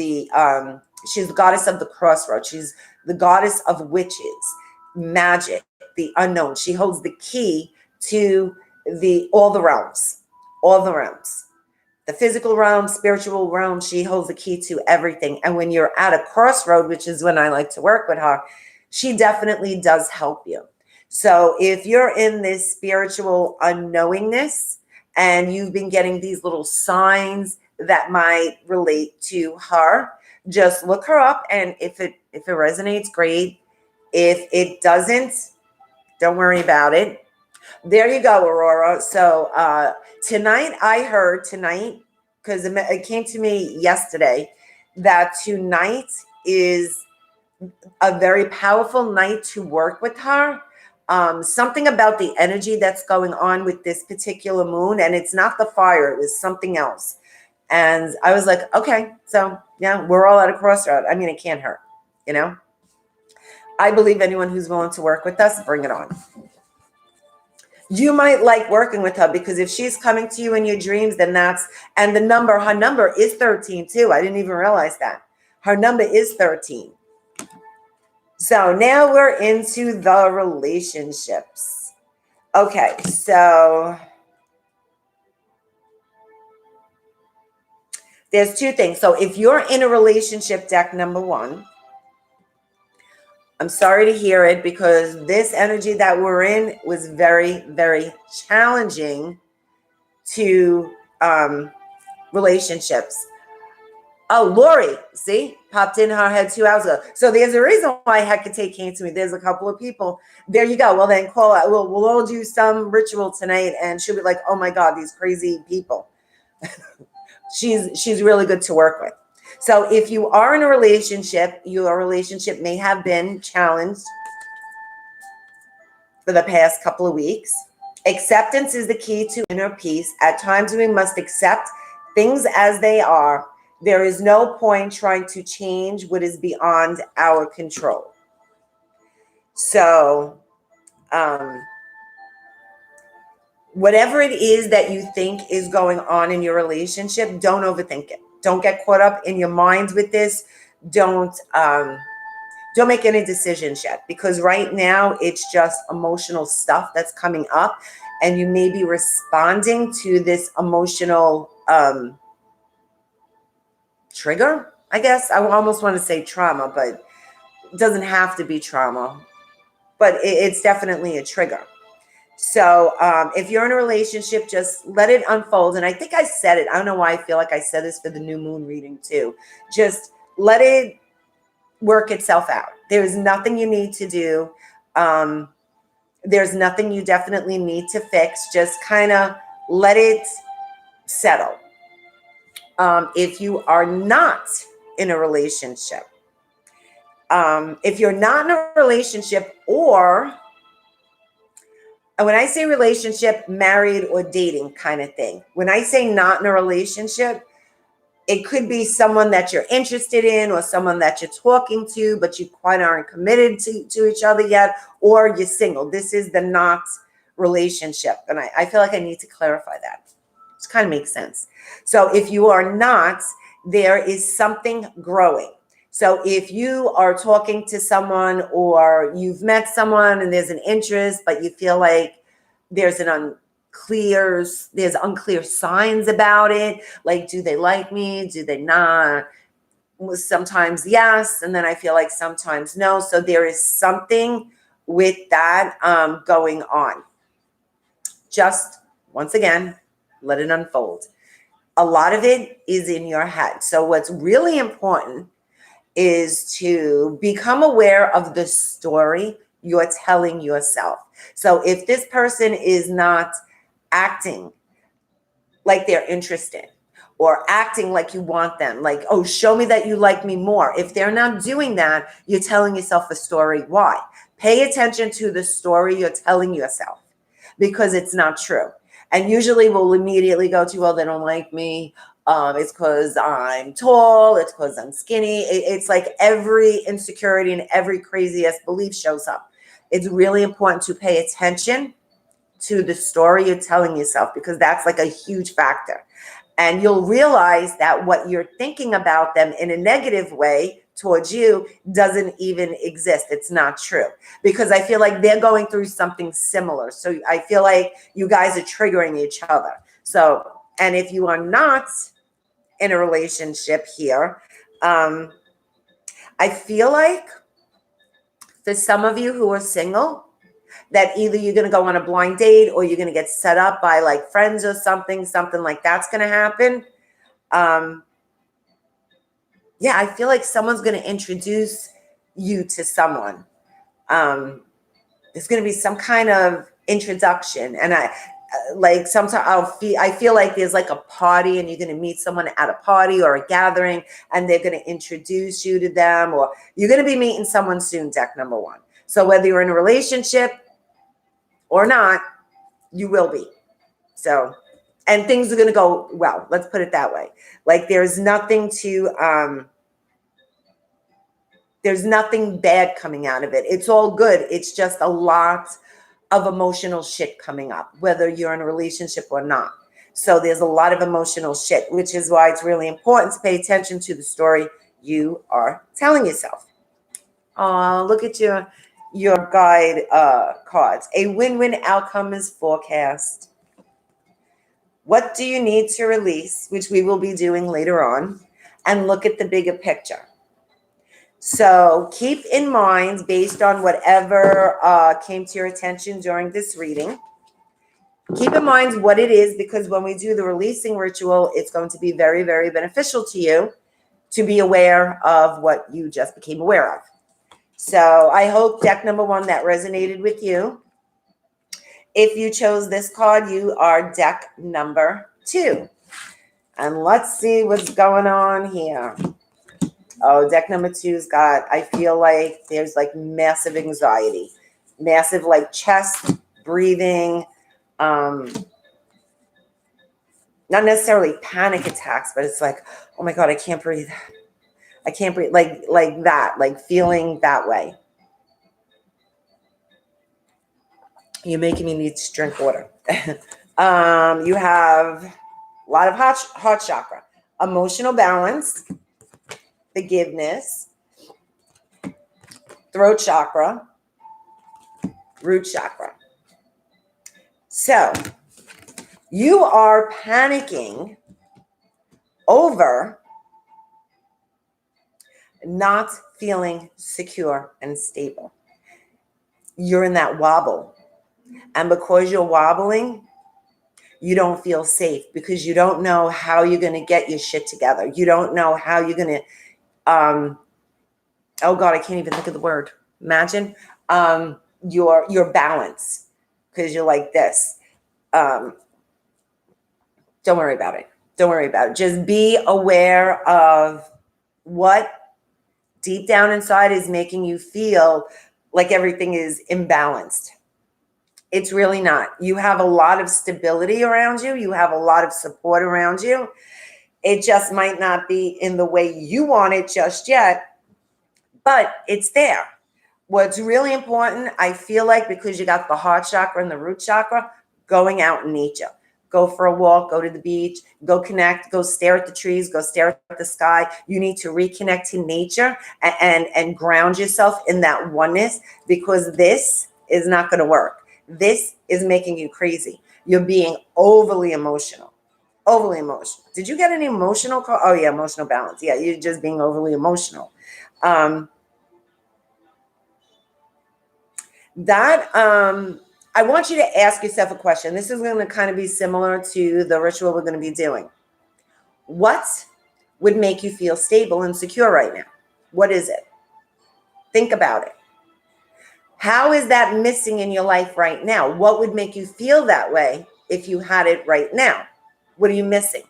she's the goddess of the crossroads. She's the goddess of witches, magic, the unknown. She holds the key to all the realms, all the realms. The physical realm, spiritual realm, she holds the key to everything. And when you're at a crossroad, which is when I like to work with her, she definitely does help you. So if you're in this spiritual unknowingness and you've been getting these little signs that might relate to her, just look her up. And if it resonates, great. If it doesn't, don't worry about it. There you go, Aurora. So tonight, because it came to me yesterday, that tonight is a very powerful night to work with her. Something about the energy that's going on with this particular moon, and it's not the fire, it was something else. And I was like, okay, so yeah, we're all at a crossroad. I mean, it can't hurt, you know? I believe anyone who's willing to work with us, bring it on. You might like working with her because if she's coming to you in your dreams, then and her number is 13 too. I didn't even realize that. Her number is 13. So now we're into the relationships. Okay, so there's two things. So if you're in a relationship, deck number 1, I'm sorry to hear it because this energy that we're in was very, very challenging to relationships. Oh, Lori, see, popped in her head 2 hours ago. So there's a reason why Hecate came to me. There's a couple of people. There you go. Well, then call out. We'll all do some ritual tonight, and she'll be like, "Oh my God, these crazy people." She's really good to work with. So if you are in a relationship, your relationship may have been challenged for the past couple of weeks. Acceptance is the key to inner peace. At times we must accept things as they are. There is no point trying to change what is beyond our control. So, whatever it is that you think is going on in your relationship, don't overthink it. Don't get caught up in your mind with this. Don't make any decisions yet, because right now it's just emotional stuff that's coming up, and you may be responding to this emotional trigger, I guess. I almost want to say trauma, but it doesn't have to be trauma, but it's definitely a trigger. So if you're in a relationship, just let it unfold. And I think I said it. I don't know why I feel like I said this for the new moon reading too. Just let it work itself out. There's nothing you need to do. There's nothing you definitely need to fix. Just kind of let it settle. If you are not in a relationship, if you're not in a relationship, or when I say relationship, married or dating kind of thing, when I say not in a relationship, it could be someone that you're interested in or someone that you're talking to, but you quite aren't committed to each other yet, or you're single. This is the not relationship. And I feel like I need to clarify that. It kind of makes sense. So if you are not, there is something growing. So if you are talking to someone or you've met someone and there's an interest, but you feel like there's unclear signs about it. Like, do they like me? Do they not? Sometimes yes. And then I feel like sometimes no. So there is something with that going on. Just once again, let it unfold. A lot of it is in your head. So what's really important is to become aware of the story you're telling yourself. So if this person is not acting like they're interested or acting like you want them, like, oh, show me that you like me more. If they're not doing that, you're telling yourself a story. Why? Pay attention to the story you're telling yourself, because it's not true. And usually we'll immediately go to, well, they don't like me. It's because I'm tall. It's because I'm skinny. It's like every insecurity and every craziest belief shows up. It's really important to pay attention to the story you're telling yourself, because that's like a huge factor. And you'll realize that what you're thinking about them in a negative way towards you doesn't even exist. It's not true, because I feel like they're going through something similar. So I feel like you guys are triggering each other. So, and if you are not in a relationship here, I feel like for some of you who are single, that either you're going to go on a blind date or you're going to get set up by like friends or something like that's going to happen. Yeah, I feel like someone's going to introduce you to someone. There's going to be some kind of introduction. And sometimes I feel like there's like a party and you're going to meet someone at a party or a gathering and they're going to introduce you to them, or you're going to be meeting someone soon, deck number one. So whether you're in a relationship or not, you will be. So, and things are going to go well. Let's put it that way. Like there's nothing bad coming out of it. It's all good. It's just a lot of emotional shit coming up, whether you're in a relationship or not. So there's a lot of emotional shit, which is why it's really important to pay attention to the story you are telling yourself. Oh, look at your guide cards. A win-win outcome is forecast. What do you need to release, which we will be doing later on, and look at the bigger picture. So keep in mind, based on whatever came to your attention during this reading, keep in mind what it is, because when we do the releasing ritual, it's going to be very, very beneficial to you to be aware of what you just became aware of. So I hope deck number one that resonated with you. If you chose this card, you are deck number two. And let's see what's going on here. Oh, deck number two's got, I feel like there's like massive anxiety, massive like chest, breathing, not necessarily panic attacks, but it's like, oh my God, I can't breathe. I can't breathe, like that, like feeling that way. You're making me need to drink water. You have a lot of heart chakra, emotional balance, forgiveness, throat chakra, root chakra. So you are panicking over not feeling secure and stable. You're in that wobble. And because you're wobbling, you don't feel safe, because you don't know how you're going to get your shit together. You don't know how you're going to, oh God, I can't even think of the word. Imagine your balance, because you're like this. Don't worry about it. Don't worry about it. Just be aware of what deep down inside is making you feel like everything is imbalanced. It's really not. You have a lot of stability around you. You have a lot of support around you. It just might not be in the way you want it just yet, but it's there. What's really important, I feel like, because you got the heart chakra and the root chakra, going out in nature. Go for a walk, go to the beach, go connect, go stare at the trees, go stare at the sky. You need to reconnect to nature and ground yourself in that oneness, because this is not going to work. This is making you crazy. You're being overly emotional. Overly emotional. Did you get an emotional call? Oh, yeah, emotional balance. Yeah, you're just being overly emotional. I want you to ask yourself a question. This is going to kind of be similar to the ritual we're going to be doing. What would make you feel stable and secure right now? What is it? Think about it. How is that missing in your life right now? What would make you feel that way if you had it right now? What are you missing?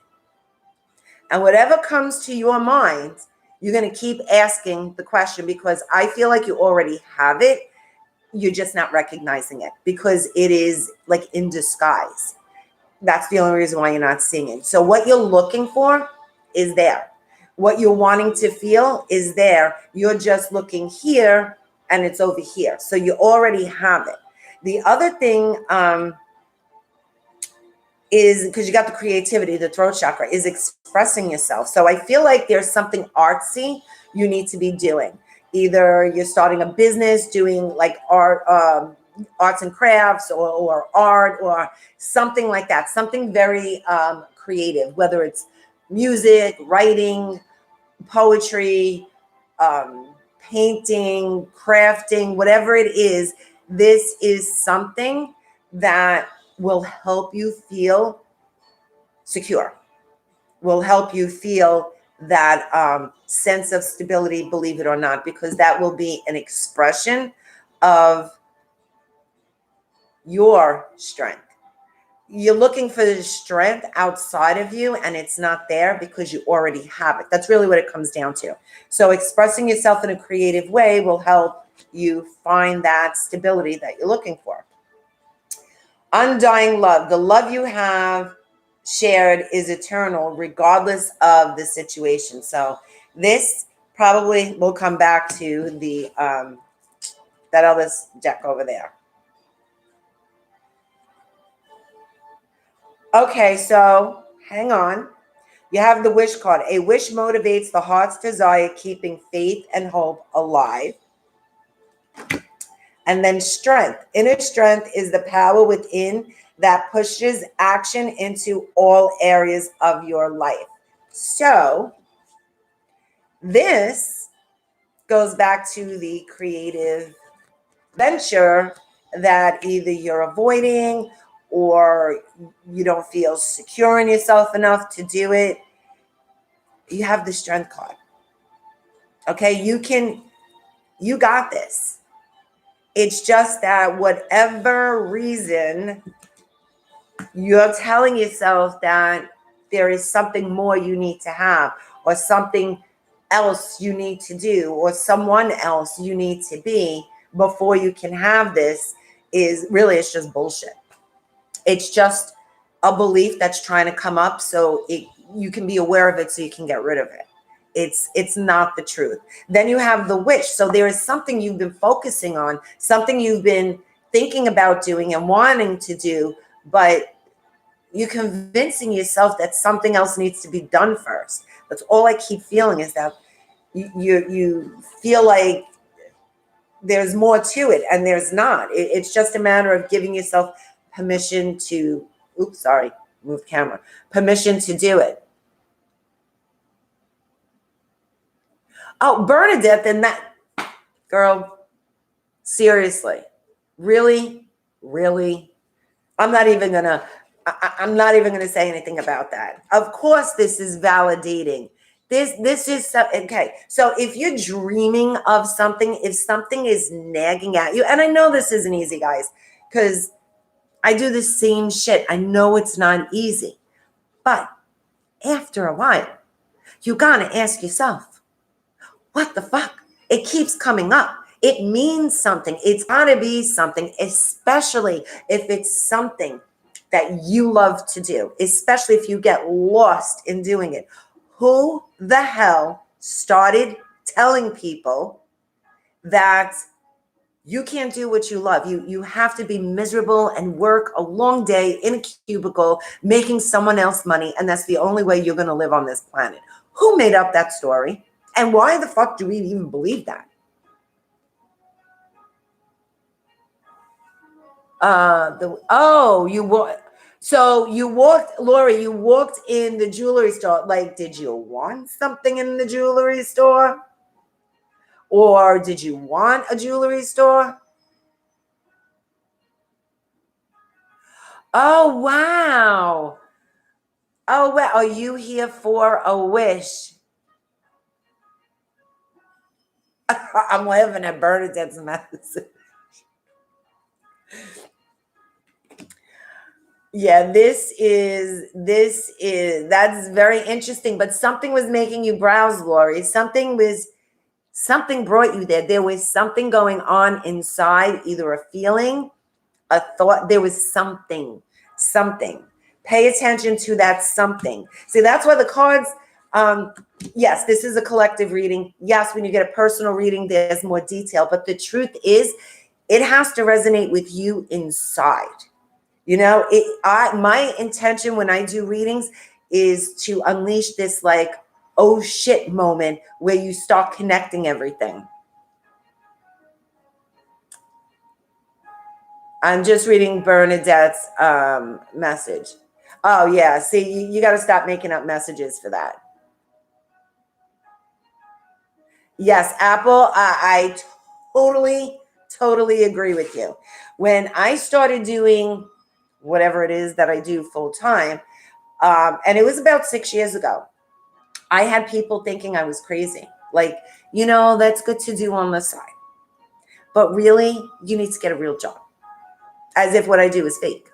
And whatever comes to your mind, you're going to keep asking the question, because I feel like you already have it. You're just not recognizing it because it is like in disguise. That's the only reason why you're not seeing it. So what you're looking for is there. What you're wanting to feel is there. You're just looking here and it's over here. So you already have it. The other thing is, because you got the creativity, the throat chakra, is expressing yourself. So I feel like there's something artsy you need to be doing. Either you're starting a business, doing like art, arts and crafts, or art, or something like that. Something very creative, whether it's music, writing, poetry, painting, crafting, whatever it is. This is something that will help you feel secure, will help you feel that sense of stability, believe it or not, because that will be an expression of your strength. You're looking for the strength outside of you and it's not there because you already have it. That's really what it comes down to. So expressing yourself in a creative way will help you find that stability that you're looking for. Undying love. The love you have shared is eternal regardless of the situation. So this probably will come back to the that other deck over there. Okay, so hang on. You have the wish card. A wish motivates the heart's desire, keeping faith and hope alive. And then strength. Inner strength is the power within that pushes action into all areas of your life. So this goes back to the creative venture that either you're avoiding or you don't feel secure in yourself enough to do it. You have the strength card. Okay, you got this. It's just that whatever reason you're telling yourself that there is something more you need to have, or something else you need to do, or someone else you need to be before you can have this, is really, it's just bullshit. It's just a belief that's trying to come up so you can be aware of it so you can get rid of it. It's not the truth. Then you have the wish. So there is something you've been focusing on, something you've been thinking about doing and wanting to do, but you're convincing yourself that something else needs to be done first. That's all I keep feeling, is that you feel like there's more to it, and there's not. It's just a matter of giving yourself permission to, move camera, permission to do it. Oh, Bernadette, and that girl, seriously, really, really, I'm not even gonna say anything about that. Of course, this is validating. This is okay. So if you're dreaming of something, if something is nagging at you, and I know this isn't easy, guys, because I do the same shit. I know it's not easy, but after a while, you gotta ask yourself, what the fuck? It keeps coming up. It means something. It's gotta be something, especially if it's something that you love to do, especially if you get lost in doing it. Who the hell started telling people that you can't do what you love? You have to be miserable and work a long day in a cubicle making someone else money, and that's the only way you're going to live on this planet. Who made up that story? And why the fuck do we even believe that? Lori, you walked in the jewelry store. Like, did you want something in the jewelry store? Or did you want a jewelry store? Oh, wow. Oh, well, are you here for a wish? I'm laughing at Bernadette's message. Yeah, that's very interesting. But something was making you browse, Lori. Something brought you there. There was something going on inside, either a feeling, a thought. There was something. Pay attention to that something. See, that's why the cards, yes, this is a collective reading. Yes, when you get a personal reading, there's more detail. But the truth is, it has to resonate with you inside. You know, my intention when I do readings is to unleash this like, oh shit moment where you start connecting everything. I'm just reading Bernadette's message. Oh yeah, see, you got to stop making up messages for that. Yes, Apple, I totally agree with you. When I started doing whatever it is that I do full time, and it was about 6 years ago, I had people thinking I was crazy. Like, that's good to do on the side. But really, you need to get a real job. As if what I do is fake.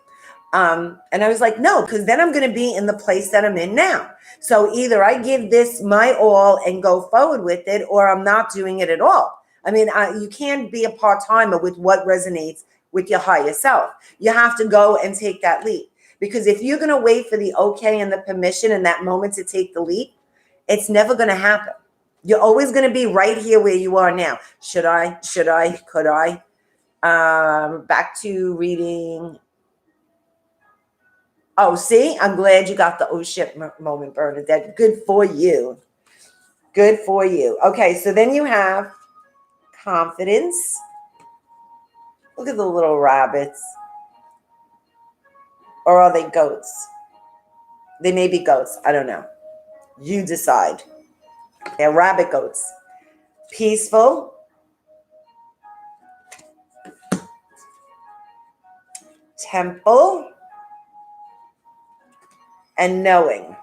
And I was like, no, because then I'm going to be in the place that I'm in now. So either I give this my all and go forward with it, or I'm not doing it at all. I mean, you can't be a part-timer with what resonates with your higher self. You have to go and take that leap. Because if you're going to wait for the okay and the permission in that moment to take the leap, it's never going to happen. You're always going to be right here where you are now. Should I? Could I? Back to reading. Oh, see, I'm glad you got the oh shit moment, Bernadette. Good for you. Good for you. Okay, so then you have confidence. Look at the little rabbits. Or are they goats? They may be goats. I don't know. You decide. They're rabbit goats. Peaceful. Temple. And knowing.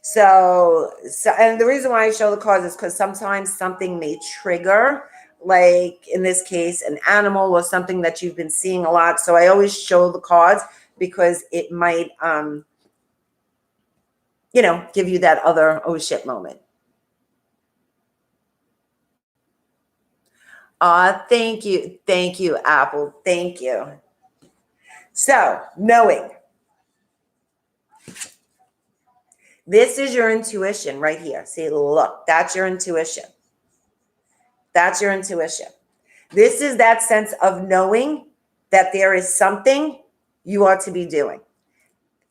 So, and the reason why I show the cards is because sometimes something may trigger, like in this case, an animal or something that you've been seeing a lot. So I always show the cards because it might, give you that other oh shit moment. Thank you, Apple. Thank you. So, knowing. This is your intuition right here. See, look, that's your intuition. That's your intuition. This is that sense of knowing that there is something you ought to be doing.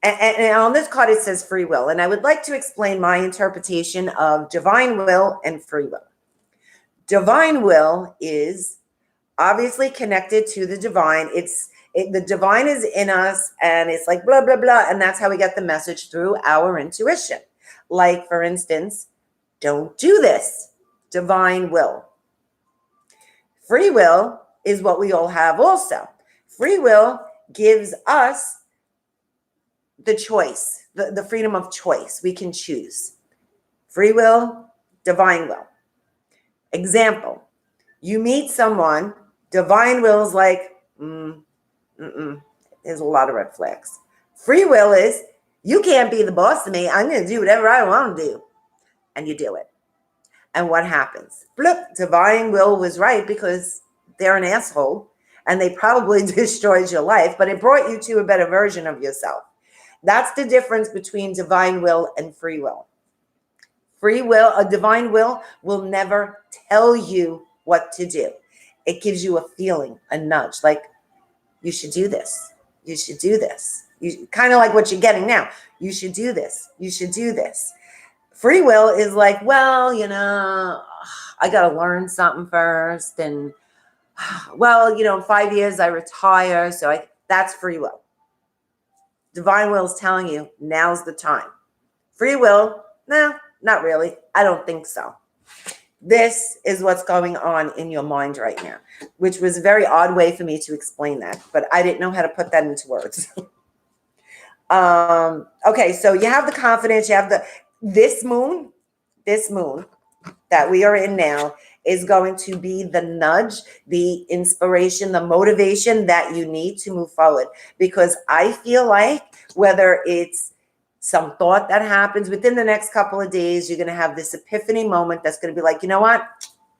And on this card, it says free will. And I would like to explain my interpretation of divine will and free will. Divine will is obviously connected to the divine. The divine is in us, and it's like blah, blah, blah. And that's how we get the message through our intuition. Like, for instance, don't do this. Divine will. Free will is what we all have also. Free will gives us the choice, the freedom of choice. We can choose. Free will, divine will. Example, you meet someone, divine will is like, there's a lot of red flags. Free will is, you can't be the boss of me. I'm going to do whatever I want to do. And you do it. And what happens? Bloop, divine will was right because they're an asshole and they probably destroyed your life, but it brought you to a better version of yourself. That's the difference between divine will and free will. Free will, a divine will never tell you what to do. It gives you a feeling, a nudge, like you should do this. You should do this. You kind of like what you're getting now. You should do this. You should do this. Free will is like, well, I got to learn something first. And, well, in 5 years I retire. So that's free will. Divine will is telling you now's the time. Free will, no, not really. I don't think so. This is what's going on in your mind right now, which was a very odd way for me to explain that, but I didn't know how to put that into words. Okay, so you have the confidence, you have this moon that we are in now is going to be the nudge, the inspiration, the motivation that you need to move forward. Because I feel like whether it's some thought that happens within the next couple of days, you're going to have this epiphany moment that's going to be like, you know what?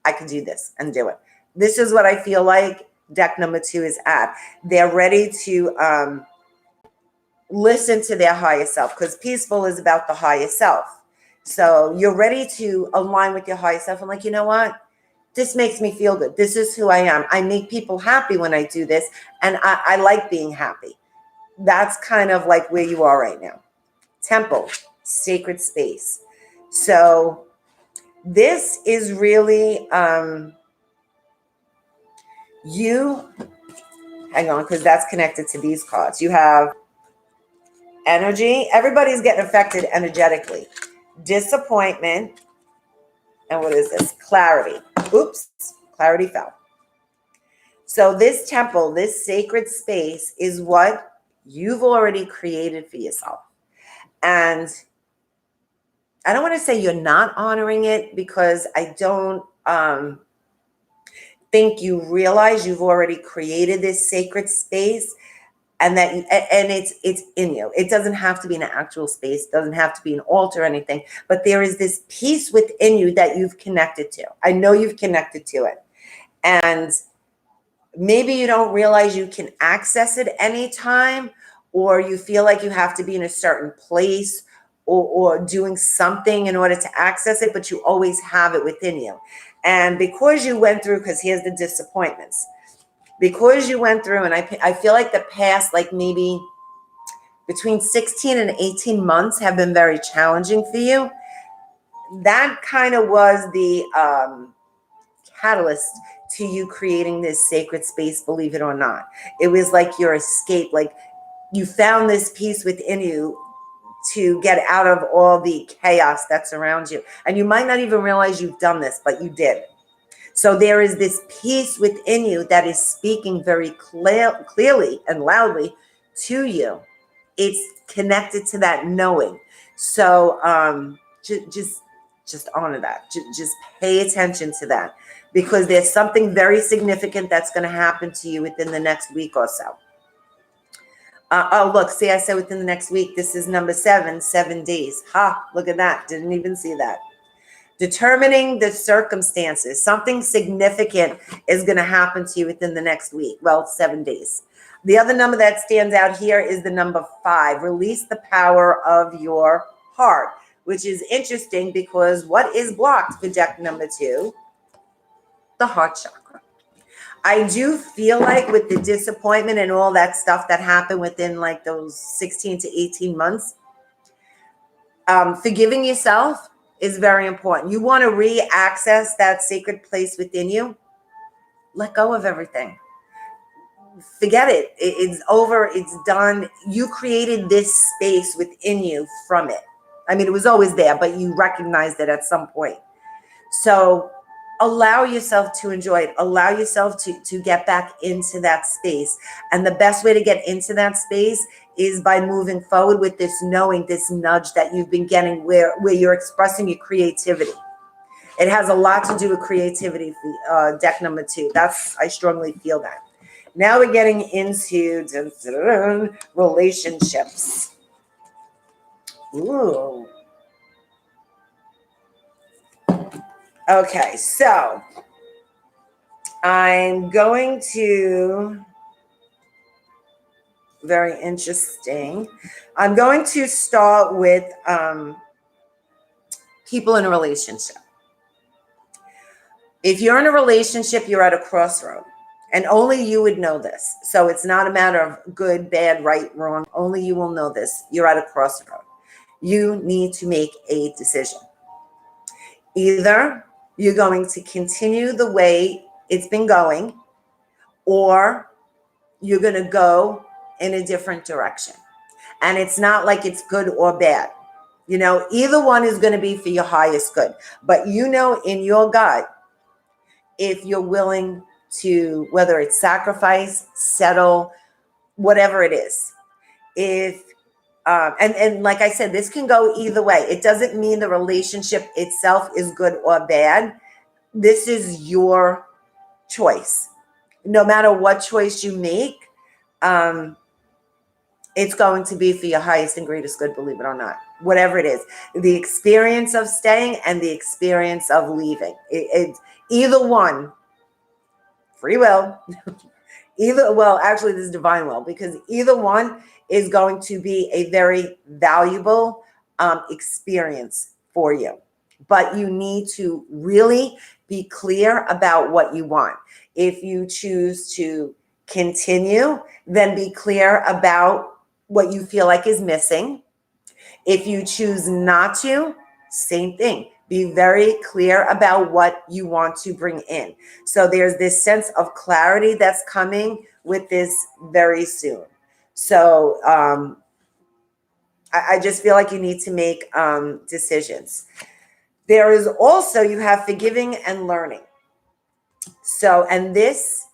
I can do this and do it. This is what I feel like deck number 2 is at. They're ready to listen to their higher self, because peaceful is about the higher self. So you're ready to align with your higher self and like, you know what? This makes me feel good. This is who I am. I make people happy when I do this. And I like being happy. That's kind of like where you are right now. Temple, sacred space. So this is really you. Hang on, because that's connected to these cards. You have energy. Everybody's getting affected energetically. Disappointment. And what is this? Clarity. Oops, clarity fell. So this temple, this sacred space is what you've already created for yourself. And I don't want to say you're not honoring it, because I don't think you realize you've already created this sacred space, and that it's in you. It doesn't have to be an actual space, doesn't have to be an altar or anything, but there is this peace within you that you've connected to. I know you've connected to it. And maybe you don't realize you can access it anytime, or you feel like you have to be in a certain place or doing something in order to access it, but you always have it within you. And because you went through, because here's the disappointments, because you went through, and I feel like the past, like maybe between 16 and 18 months have been very challenging for you. That kind of was the catalyst to you creating this sacred space, believe it or not. It was like your escape, like you found this peace within you to get out of all the chaos that's around you. And you might not even realize you've done this, but you did. So there is this peace within you that is speaking very clearly and loudly to you. It's connected to that knowing. So just honor that. Just pay attention to that, because there's something very significant that's going to happen to you within the next week or so. Oh, look, see, I said within the next week. This is number 7 days. Ha, look at that. Didn't even see that. Determining the circumstances. Something significant is going to happen to you within the next week. Well, 7 days. The other number that stands out here is the number 5. Release the power of your heart, which is interesting because what is blocked for deck number 2? The heart chakra. I do feel like with the disappointment and all that stuff that happened within like those 16 to 18 months, forgiving yourself is very important. You want to re-access that sacred place within you. Let go of everything. Forget it. It's over. It's done. You created this space within you from it. I mean, it was always there, but you recognized it at some point. So allow yourself to enjoy it. Allow yourself to get back into that space. And the best way to get into that space is by moving forward with this knowing, this nudge that you've been getting where you're expressing your creativity. It has a lot to do with creativity for deck number 2. I strongly feel that. Now we're getting into relationships. Ooh. Okay, so I'm going to, very interesting. I'm going to start with people in a relationship. If you're in a relationship, you're at a crossroad, and only you would know this. So it's not a matter of good, bad, right, wrong. Only you will know this. You're at a crossroad. You need to make a decision. Either you're going to continue the way it's been going, or you're going to go in a different direction. And it's not like it's good or bad. You know, either one is going to be for your highest good. But you know in your gut, if you're willing to, whether it's sacrifice, settle, whatever it is, if And like I said, this can go either way. It doesn't mean the relationship itself is good or bad. This is your choice. No matter what choice you make, um, it's going to be for your highest and greatest good, believe it or not. Whatever it is, the experience of staying and the experience of leaving. Either one, free will, well, actually, this is divine will, because either one is going to be a very valuable experience for you. But you need to really be clear about what you want. If you choose to continue, then be clear about what you feel like is missing. If you choose not to, same thing. Be very clear about what you want to bring in. So there's this sense of clarity that's coming with this very soon. So I just feel like you need to make decisions. There is also, you have forgiving and learning. So, and this,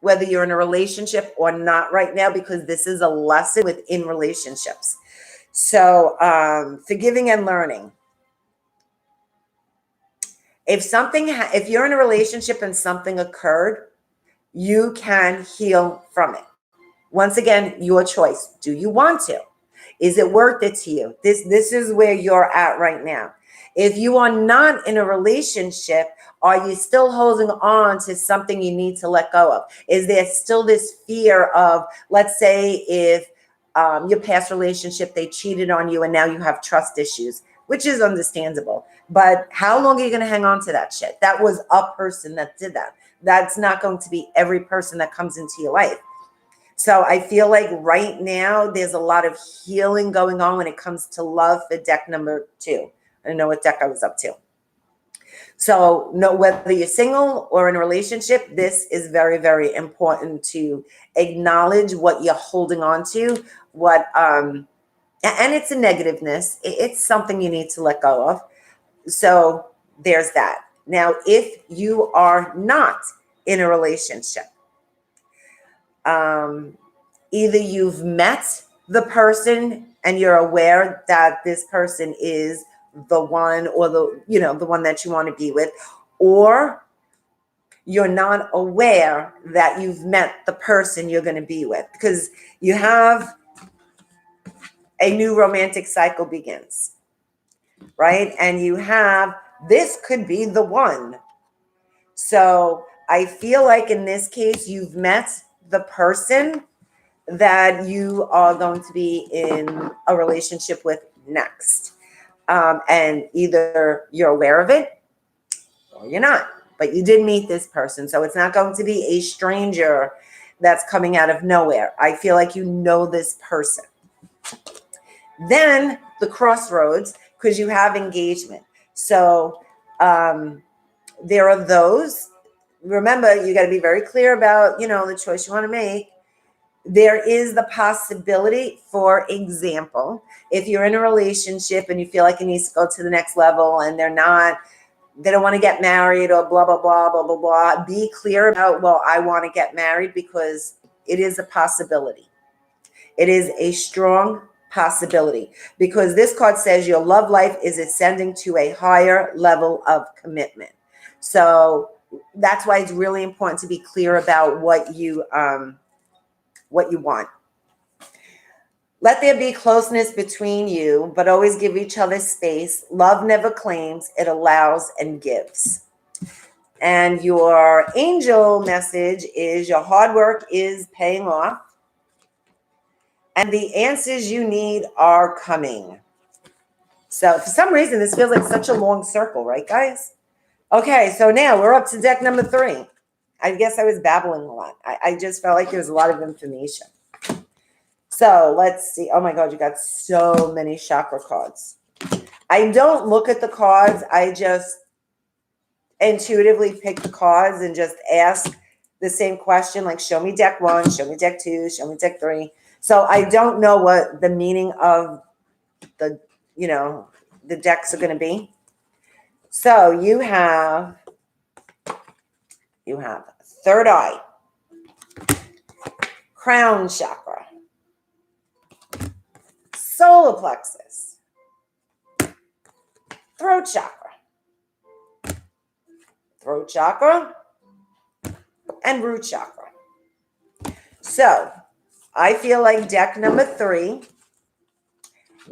whether you're in a relationship or not right now, because this is a lesson within relationships. So forgiving and learning. If you're in a relationship and something occurred, you can heal from it. Once again, your choice. Do you want to? Is it worth it to you? This is where you're at right now. If you are not in a relationship, are you still holding on to something you need to let go of? Is there still this fear of, let's say, if your past relationship, they cheated on you and now you have trust issues, which is understandable. But how long are you going to hang on to that shit? That was a person that did that. That's not going to be every person that comes into your life. So I feel like right now there's a lot of healing going on when it comes to love for deck number 2. I don't know what deck I was up to. So no, whether you're single or in a relationship, this is very, very important to acknowledge what you're holding on to, and it's a negativeness. It's something you need to let go of. So there's that. Now, if you are not in a relationship, either you've met the person and you're aware that this person is the one, or the one that you want to be with, or you're not aware that you've met the person you're going to be with, because you have a new romantic cycle begins, right? And you have, this could be the one. So I feel like in this case, you've met the person that you are going to be in a relationship with next. And either you're aware of it or you're not, but you did meet this person. So it's not going to be a stranger that's coming out of nowhere. I feel like you know this person. Then the crossroads, because you have engagement. So there are those. Remember, you got to be very clear about, the choice you want to make. There is the possibility, for example, if you're in a relationship and you feel like it needs to go to the next level and they don't want to get married or blah, blah, blah, blah, blah, blah, be clear about, well, I want to get married, because it is a possibility. It is a strong possibility, because this card says your love life is ascending to a higher level of commitment. So that's why it's really important to be clear about what you want. Let there be closeness between you, but always give each other space. Love never claims, it allows and gives. And your angel message is your hard work is paying off, and the answers you need are coming. So for some reason, this feels like such a long circle, right, guys? Okay, so now we're up to deck number 3. I guess I was babbling a lot. I just felt like there was a lot of information. So let's see. Oh my God, you got so many chakra cards. I don't look at the cards. I just intuitively pick the cards and just ask the same question, like, show me deck 1, show me deck 2, show me deck 3. So I don't know what the meaning of the decks are going to be. So you have third eye, crown chakra, solar plexus, throat chakra, and root chakra. So I feel like deck number 3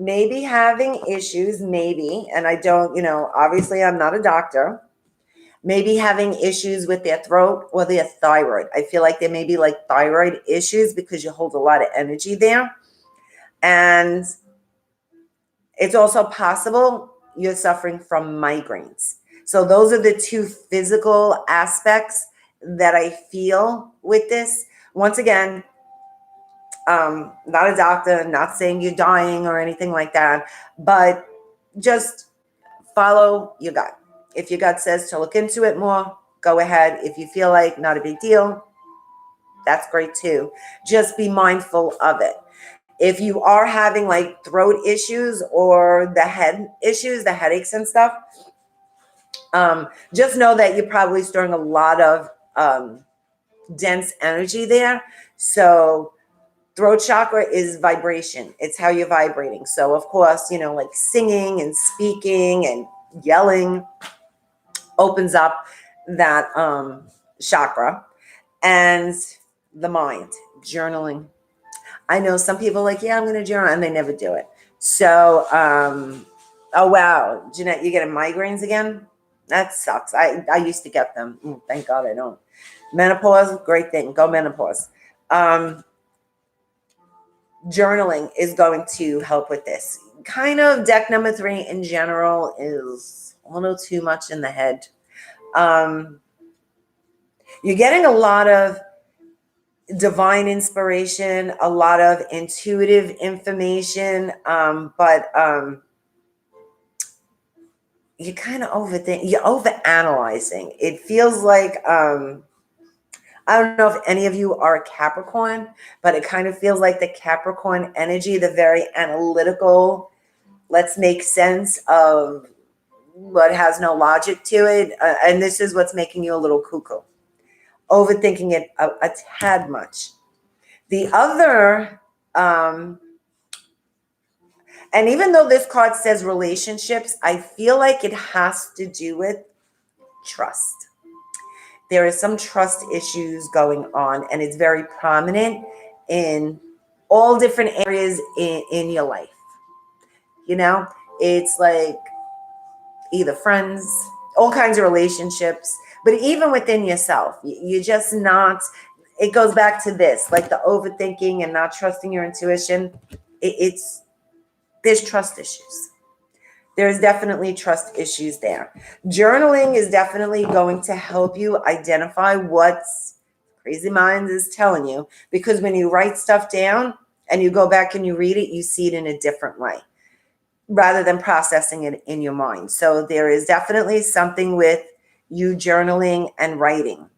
may be having issues, maybe, and I don't, obviously I'm not a doctor, maybe having issues with their throat or their thyroid. I feel like there may be like thyroid issues because you hold a lot of energy there. And it's also possible you're suffering from migraines. So those are the 2 physical aspects that I feel with this. Once again, not a doctor, not saying you're dying or anything like that, but just follow your gut. If your gut says to look into it more, go ahead. If you feel like not a big deal, that's great too. Just be mindful of it. If you are having like throat issues or the head issues, the headaches and stuff, just know that you're probably storing a lot of dense energy there. So throat chakra is vibration. It's how you're vibrating. So of course, like singing and speaking and yelling opens up that chakra. And the mind, journaling. I know some people are like, yeah, I'm going to journal, and they never do it. So, oh, wow. Jeanette, you getting migraines again? That sucks. I used to get them. Thank God I don't. Menopause, great thing. Go menopause. Journaling is going to help with this. Kind of deck number 3 in general is a little too much in the head. You're getting a lot of divine inspiration, a lot of intuitive information, but you kind of overthink, you're overanalyzing. It feels like, I don't know if any of you are a Capricorn, but it kind of feels like the Capricorn energy, the very analytical, let's make sense of what has no logic to it. And this is what's making you a little cuckoo. Overthinking it a tad much. The other, and even though this card says relationships, I feel like it has to do with trust. There is some trust issues going on, and it's very prominent in all different areas in your life. It's like either friends, all kinds of relationships, but even within yourself, you're just not, it goes back to this, like the overthinking and not trusting your intuition. There's trust issues. There's definitely trust issues there. Journaling is definitely going to help you identify what's crazy mind is telling you, because when you write stuff down and you go back and you read it, you see it in a different way rather than processing it in your mind. So there is definitely something with you journaling and writing.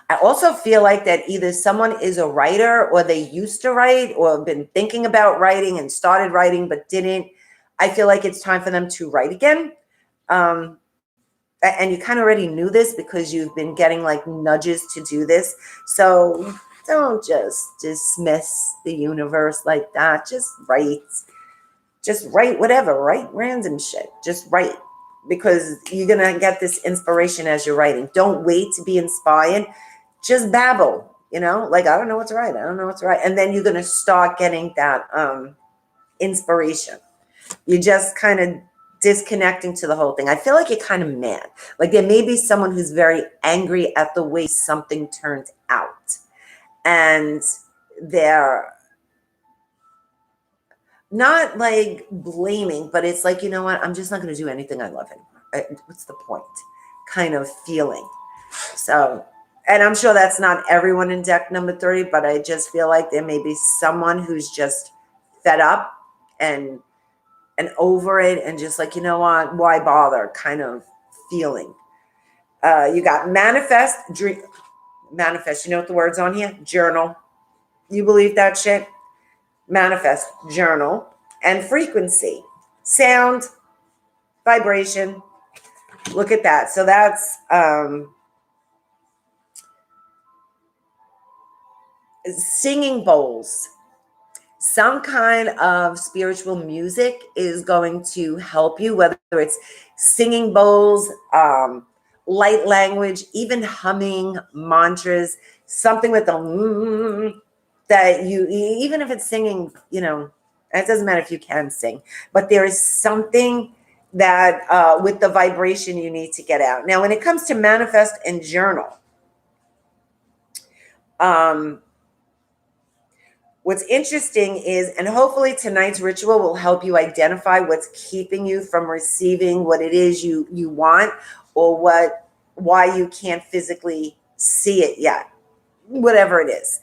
I also feel like that either someone is a writer or they used to write or have been thinking about writing and started writing but didn't. I feel like it's time for them to write again. And you kind of already knew this because you've been getting like nudges to do this. So don't just dismiss the universe like that. Just write. Just write whatever. Write random shit. Just write, because you're going to get this inspiration as you're writing. Don't wait to be inspired. Just babble, like, I don't know what to write. I don't know what to write. And then you're going to start getting that inspiration. You're just kind of disconnecting to the whole thing. I feel like you're kind of mad. Like there may be someone who's very angry at the way something turned out. And they're not like blaming, but it's like, you know what? I'm just not going to do anything I love anymore. What's the point? Kind of feeling. So, and I'm sure that's not everyone in deck number 3, but I just feel like there may be someone who's just fed up and over it and just like, you know what, why bother kind of feeling. You got manifest, dream, manifest. You know what the word's on here? Journal. You believe that shit? Manifest, journal, and frequency, sound, vibration. Look at that. So that's singing bowls. Some kind of spiritual music is going to help you, whether it's singing bowls, light language, even humming mantras, something with the that you, even if it's singing, it doesn't matter if you can sing, but there is something that with the vibration you need to get out. Now, when it comes to manifest and journal, what's interesting is, and hopefully tonight's ritual will help you identify what's keeping you from receiving what it is you want, or why you can't physically see it yet, whatever it is.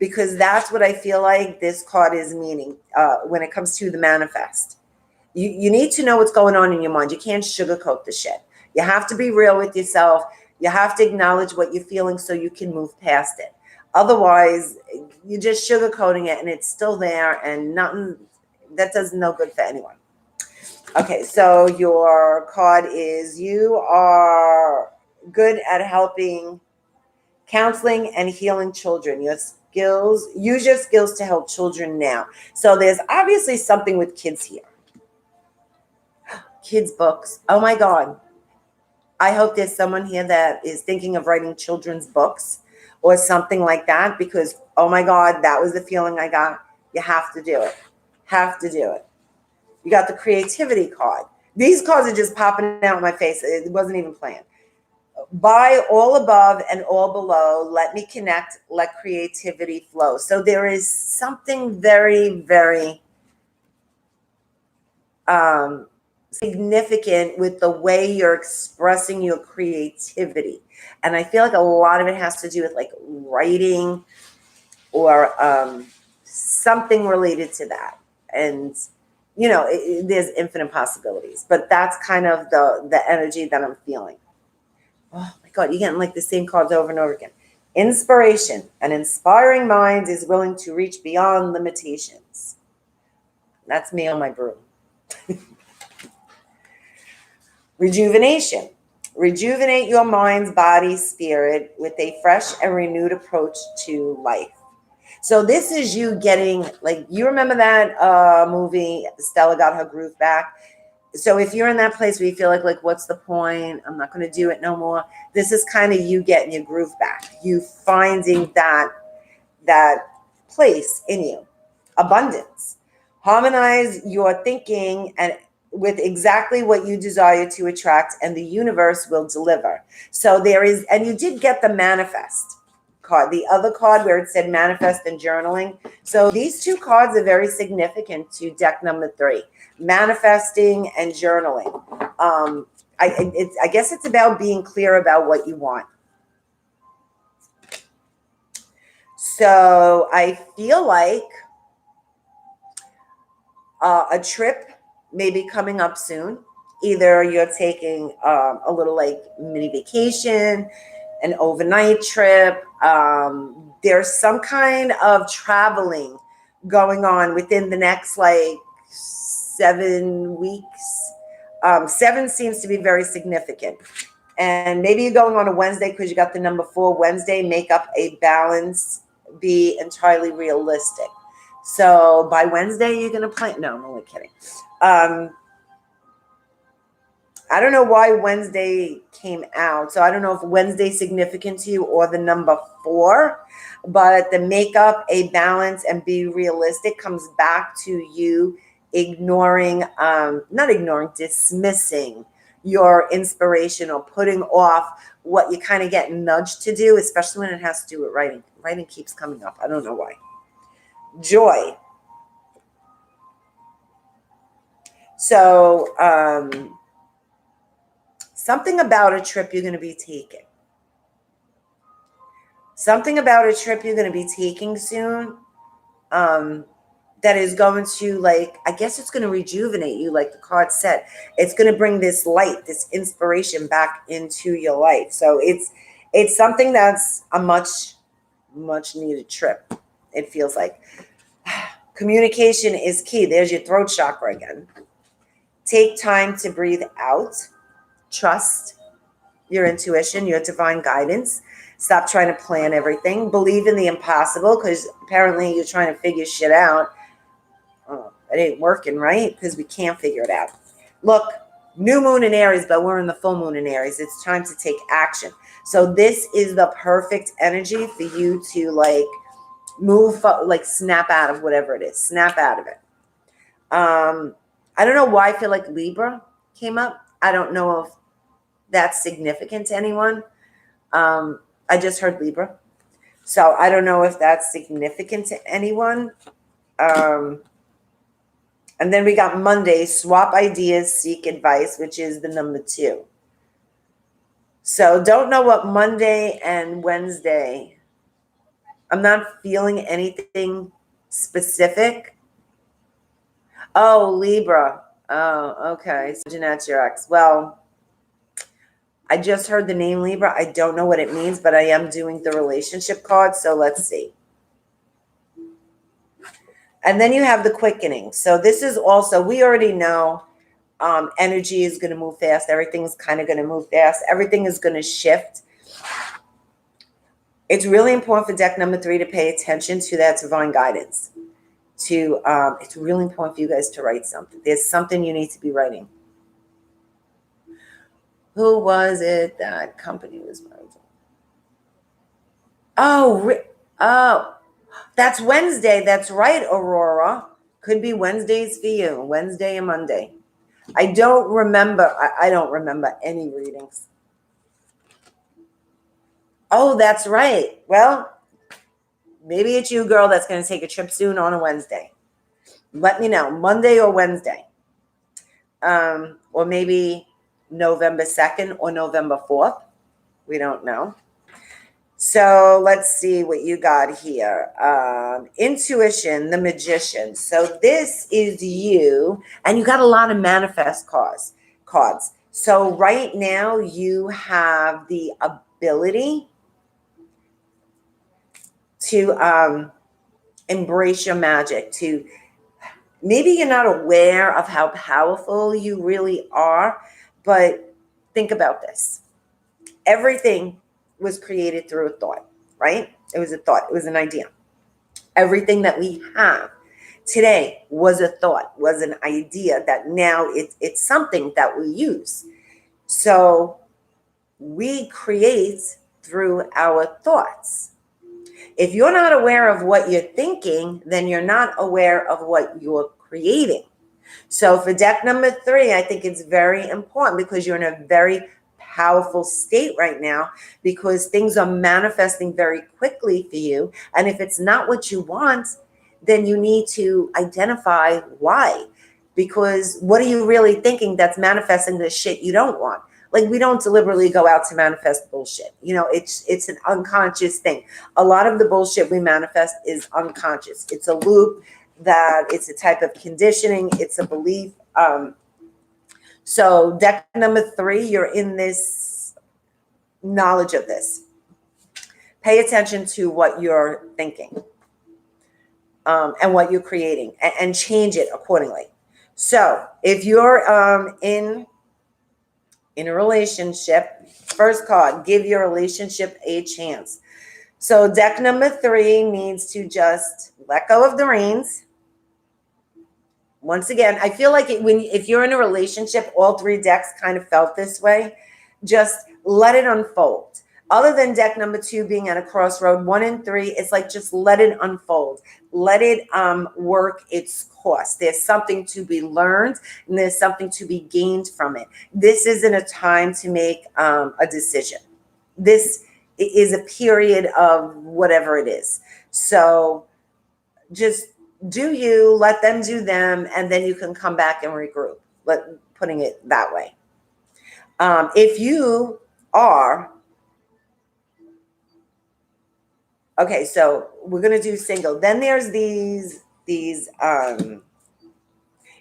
Because that's what I feel like this card is meaning when it comes to the manifest. You need to know what's going on in your mind. You can't sugarcoat the shit. You have to be real with yourself. You have to acknowledge what you're feeling so you can move past it. Otherwise, you're just sugarcoating it and it's still there, and nothing that does no good for anyone. Okay, so your card is you are good at helping, counseling, and healing children. Use your skills to help children now. So there's obviously something with kids here. Kids' books. Oh my God. I hope there's someone here that is thinking of writing children's books or something like that, because, oh my God, that was the feeling I got. You have to do it. Have to do it. You got the creativity card. These cards are just popping out in my face. It wasn't even planned. By all above and all below, let me connect, let creativity flow. So there is something very, very significant with the way you're expressing your creativity. And I feel like a lot of it has to do with like writing or something related to that. And, there's infinite possibilities, but that's kind of the energy that I'm feeling. Oh my God, you're getting like the same cards over and over again. Inspiration. An inspiring mind is willing to reach beyond limitations. That's me on my broom. Rejuvenation. Rejuvenate your mind's body, spirit with a fresh and renewed approach to life. So this is you getting, like, you remember that movie, Stella Got Her Groove Back? So if you're in that place where you feel like what's the point? I'm not going to do it no more. This is kind of you getting your groove back. You finding that place in you. Abundance. Harmonize your thinking and with exactly what you desire to attract, and the universe will deliver. So there is, and you did get the manifest card, the other card where it said manifest and journaling. So these two cards are very significant to deck number 3, manifesting and journaling. I guess it's about being clear about what you want. So I feel like a trip may be coming up soon. Either you're taking a little like mini vacation, an overnight trip. There's some kind of traveling going on within the next like 7 weeks. 7 seems to be very significant. And maybe you're going on a Wednesday because you got the number 4. Wednesday, make up a balance, be entirely realistic. So by Wednesday, you're going to plan. No, I'm only kidding. I don't know why Wednesday came out. So I don't know if Wednesday's significant to you or the number 4, but the make up a balance and be realistic comes back to you dismissing your inspiration or putting off what you kind of get nudged to do, especially when it has to do with writing. Writing keeps coming up. I don't know why. Joy. So something about a trip you're going to be taking. Something about a trip you're going to be taking soon that is going to, like, I guess it's going to rejuvenate you, like the card said. It's going to bring this light, this inspiration back into your life. So it's something that's a much needed trip, it feels like. Communication is key. There's your throat chakra again. Take time to breathe out. Trust. your intuition, your divine guidance. Stop trying to plan everything. Believe in the impossible, because apparently you're trying to figure shit out. It ain't working, right? Because we can't figure it out. Look, new moon in Aries, but we're in the full moon in Aries. It's time to take action. So this is the perfect energy for you to like move, like snap out of whatever it is. Snap out of it. I don't know why I feel like Libra came up. I don't know if that's significant to anyone. I just heard Libra. So I don't know if that's significant to anyone. And then we got Monday, swap ideas, seek advice, which is the number 2. So don't know what Monday and Wednesday. I'm not feeling anything specific. Oh, Libra. Oh, okay. So Jeanette's your ex. Well, I just heard the name Libra. I don't know what it means, but I am doing the relationship card. So let's see. And then you have the quickening. So this is also, we already know energy is going to move fast. Everything's kind of going to move fast. Everything is going to shift. It's really important for deck number 3 to pay attention to that divine guidance. It's really important for you guys to write something. There's something you need to be writing. Who was it that company was writing? Oh, that's Wednesday. That's right, Aurora. Could be Wednesdays for you, Wednesday and Monday. I don't remember. I don't remember any readings. Oh, that's right. Well, maybe it's you, girl, that's going to take a trip soon on a Wednesday. Let me know, Monday or Wednesday. Or maybe November 2nd or November 4th. We don't know. So let's see what you got here. Intuition, the magician. So this is you, and you got a lot of manifest cards. So right now you have the ability to embrace your magic, to maybe you're not aware of how powerful you really are, but think about this. Everything was created through a thought, right? It was a thought. It was an idea. Everything that we have today was a thought, was an idea that now it's something that we use. So we create through our thoughts. If you're not aware of what you're thinking, then you're not aware of what you're creating. So for deck number 3, I think it's very important because you're in a very powerful state right now, because things are manifesting very quickly for you. And if it's not what you want, then you need to identify why. Because what are you really thinking that's manifesting the shit you don't want? Like, we don't deliberately go out to manifest bullshit. You know, it's an unconscious thing. A lot of the bullshit we manifest is unconscious. It's a loop, that it's a type of conditioning. It's a belief. So deck number 3, you're in this knowledge of this. Pay attention to what you're thinking and what you're creating, and change it accordingly. So if you're in a relationship, first card, give your relationship a chance. So deck number 3 needs to just let go of the reins. Once again, I feel like if you're in a relationship, all 3 decks kind of felt this way. Just let it unfold. Other than deck number 2 being at a crossroad, 1 and 3, it's like just let it unfold. Let it work its course. There's something to be learned, and there's something to be gained from it. This isn't a time to make a decision. This is a period of whatever it is. So just do you, let them do them, and then you can come back and regroup. Putting it that way. If you are, okay, so we're going to do single. Then there's these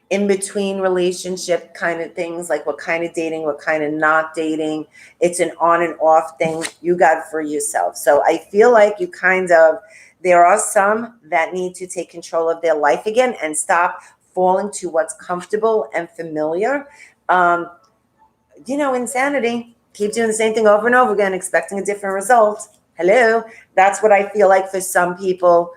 in between relationship kind of things, like what kind of dating, what kind of not dating. It's an on and off thing you got for yourself. So I feel like you there are some that need to take control of their life again and stop falling to what's comfortable and familiar. Insanity. keep doing the same thing over and over again, expecting a different result. Hello. That's what I feel like for some people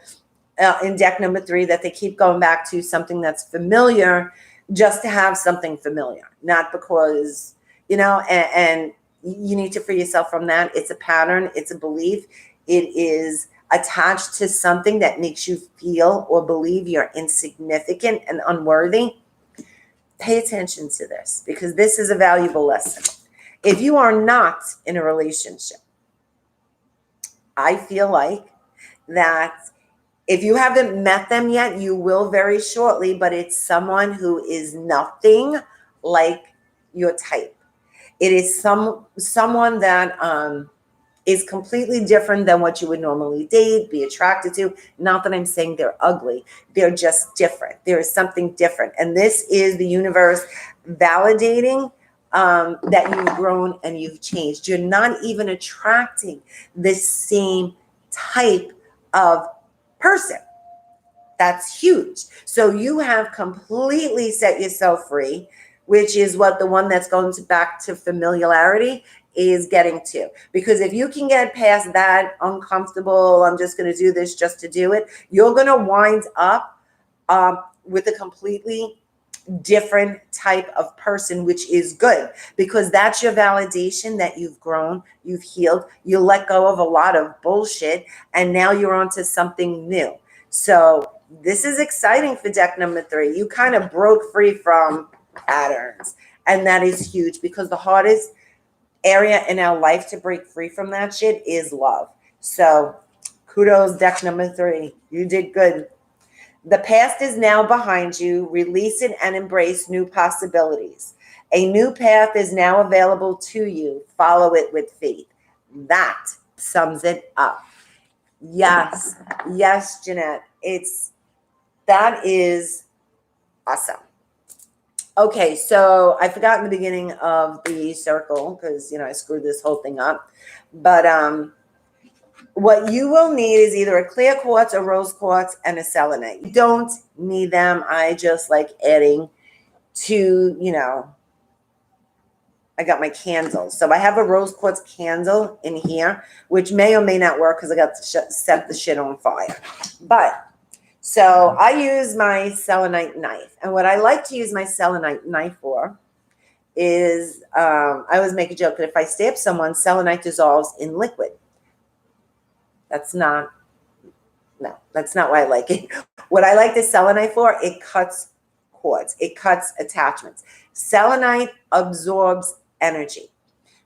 in deck number 3, that they keep going back to something that's familiar just to have something familiar, not because, and you need to free yourself from that. It's a pattern. It's a belief. It is attached to something that makes you feel or believe you're insignificant and unworthy. Pay attention to this, because this is a valuable lesson. If you are not in a relationship, I feel like that if you haven't met them yet, you will very shortly, but it's someone who is nothing like your type. It is someone that is completely different than what you would normally date, be attracted to. Not that I'm saying they're ugly. They're just different. There is something different. And this is the universe validating that you've grown and you've changed. You're not even attracting the same type of person. That's huge. So you have completely set yourself free, which is what the one that's going back to familiarity is getting to. Because if you can get past that uncomfortable, I'm just going to do this just to do it, you're going to wind up with a completely different type of person, which is good, because that's your validation that you've grown, you've healed, you let go of a lot of bullshit, and now you're on to something new. So this is exciting for deck number 3. You kind of broke free from patterns, and that is huge, because the hardest area in our life to break free from that shit is love. So kudos, deck number 3. You did good. The past is now behind you. Release it and embrace new possibilities. A new path is now available to you. Follow it with faith. That sums it up. Yes, Jeanette. That is awesome. Okay, so I forgot in the beginning of the circle, because I screwed this whole thing up. But what you will need is either a clear quartz, a rose quartz, and a selenite. You don't need them. I just like adding to, I got my candles. So I have a rose quartz candle in here, which may or may not work because I got to set the shit on fire. But so I use my selenite knife. And what I like to use my selenite knife for is, I always make a joke that if I stab someone, selenite dissolves in liquid. That's not why I like it. What I like the selenite for, it cuts cords. It cuts attachments. Selenite absorbs energy.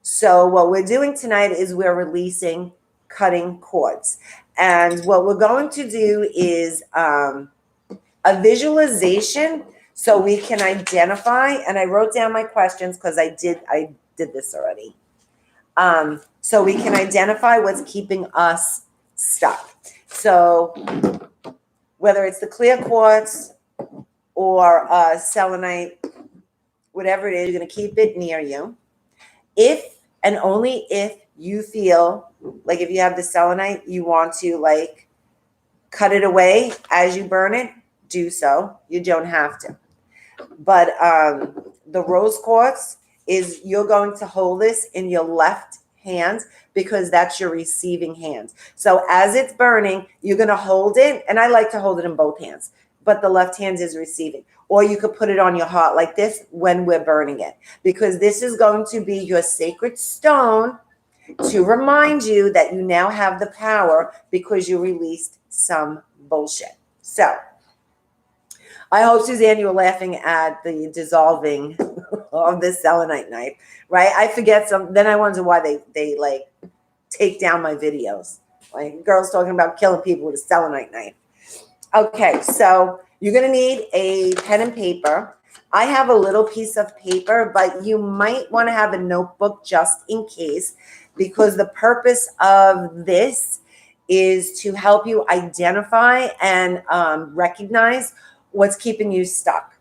So what we're doing tonight is we're releasing cutting cords. And what we're going to do is a visualization so we can identify, and I wrote down my questions because I did this already. So we can identify what's keeping us stuck. So whether it's the clear quartz or selenite, whatever it is, you're going to keep it near you. If and only if you feel like, if you have the selenite, you want to cut it away as you burn it, do so. You don't have to. But the rose quartz is, you're going to hold this in your left hand because that's your receiving hand. So as it's burning, you're going to hold it. And I like to hold it in both hands, but the left hand is receiving. Or you could put it on your heart like this when we're burning it, because this is going to be your sacred stone to remind you that you now have the power because you released some bullshit. So I hope, Suzanne, you were laughing at the dissolving of this selenite knife, right? I forget then I wonder why they take down my videos. Like girls talking about killing people with a selenite knife. Okay, so you're going to need a pen and paper. I have a little piece of paper, but you might want to have a notebook just in case, because the purpose of this is to help you identify and recognize what's keeping you stuck.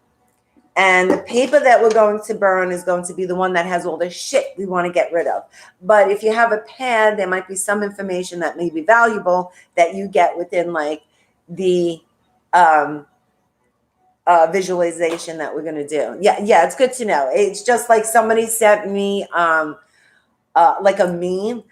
And the paper that we're going to burn is going to be the one that has all the shit we want to get rid of. But if you have a pad, there might be some information that may be valuable that you get within the visualization that we're going to do. Yeah, it's good to know. It's just like somebody sent me like a meme.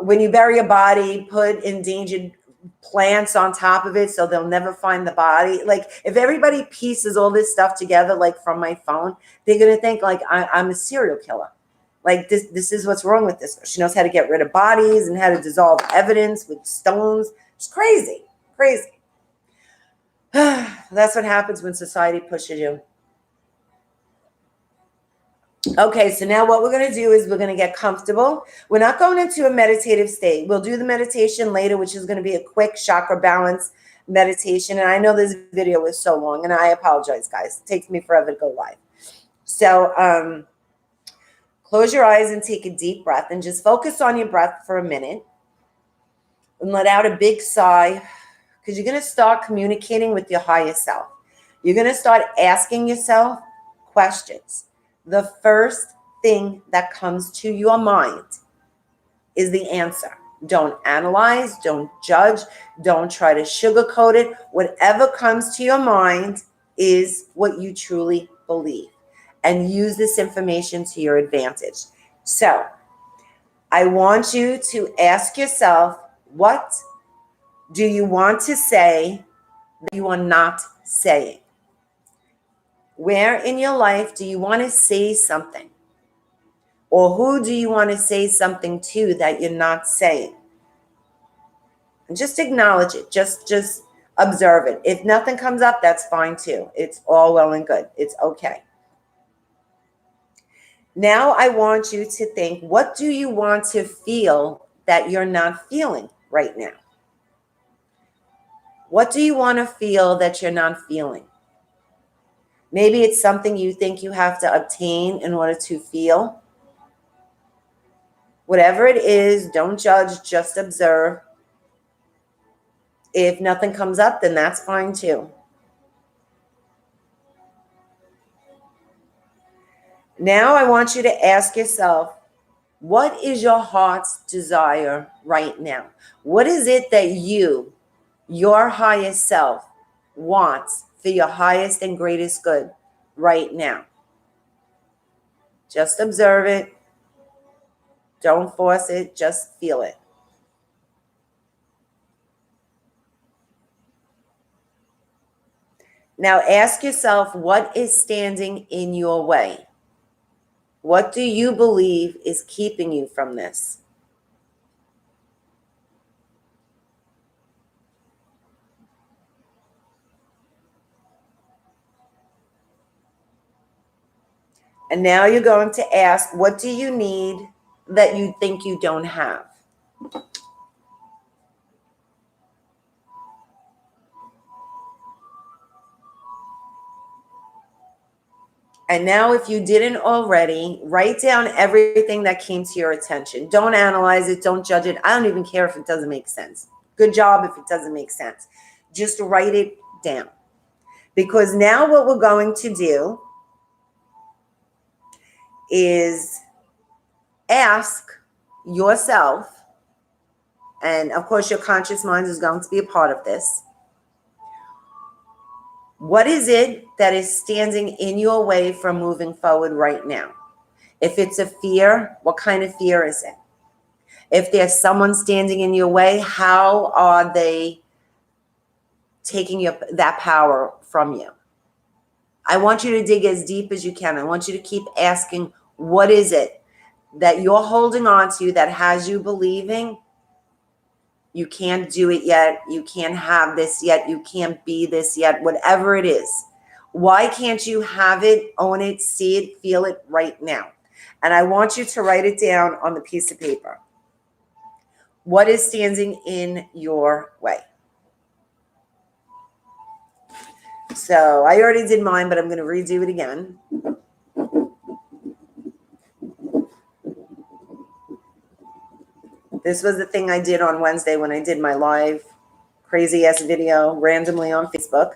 When you bury a body, put endangered plants on top of it so they'll never find the body. Like if everybody pieces all this stuff together, like from my phone, they're going to think like I'm a serial killer. Like this is what's wrong with this. She knows how to get rid of bodies and how to dissolve evidence with stones. It's crazy, crazy. That's what happens when society pushes you. Okay, so now what we're going to do is we're going to get comfortable. We're not going into a meditative state. We'll do the meditation later, which is going to be a quick chakra balance meditation. And I know this video is so long, and I apologize, guys. It takes me forever to go live. So close your eyes and take a deep breath and just focus on your breath for a minute and let out a big sigh, because you're going to start communicating with your higher self. You're going to start asking yourself questions. The first thing that comes to your mind is the answer. Don't analyze, don't judge, don't try to sugarcoat it. Whatever comes to your mind is what you truly believe. And use this information to your advantage. So, I want you to ask yourself, what do you want to say that you are not saying? Where in your life do you want to say something? Or who do you want to say something to that you're not saying? And just acknowledge it. Just observe it. If nothing comes up, that's fine too. It's all well and good. It's okay. Now I want you to think, what do you want to feel that you're not feeling right now? What do you want to feel that you're not feeling? Maybe it's something you think you have to obtain in order to feel. Whatever it is, don't judge, just observe. If nothing comes up, then that's fine too. Now I want you to ask yourself, what is your heart's desire right now? What is it that you, your highest self, wants for your highest and greatest good right now? Just observe it. Don't force it. Just feel it. Now ask yourself, what is standing in your way? What do you believe is keeping you from this? And now you're going to ask, what do you need that you think you don't have? And now, if you didn't already, write down everything that came to your attention. Don't analyze it. Don't judge it. I don't even care if it doesn't make sense. Good job if it doesn't make sense. Just write it down. Because now what we're going to do is ask yourself, and of course your conscious mind is going to be a part of this, what is it that is standing in your way from moving forward right now? If it's a fear, what kind of fear is it? If there's someone standing in your way, how are they taking that power from you? I want you to dig as deep as you can. I want you to keep asking, what is it that you're holding on to that has you believing you can't do it yet, you can't have this yet, you can't be this yet, whatever it is. Why can't you have it, own it, see it, feel it right now? And I want you to write it down on the piece of paper. What is standing in your way? So I already did mine, but I'm going to redo it again. This was the thing I did on Wednesday when I did my live crazy ass video randomly on Facebook.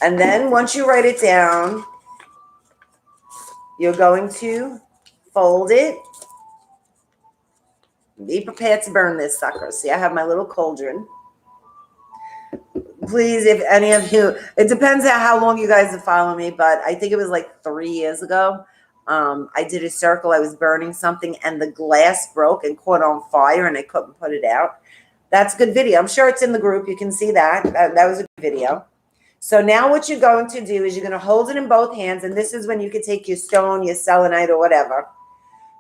And then once you write it down, you're going to fold it Be prepared to burn this sucker. See, I have my little cauldron. Please, if any of you, it depends on how long you guys have followed me, but I think it was like 3 years ago. I did a circle. I was burning something and the glass broke and caught on fire and I couldn't put it out. That's a good video. I'm sure it's in the group. You can see that. That was a good video. So now what you're going to do is you're going to hold it in both hands. And this is when you can take your stone, your selenite or whatever.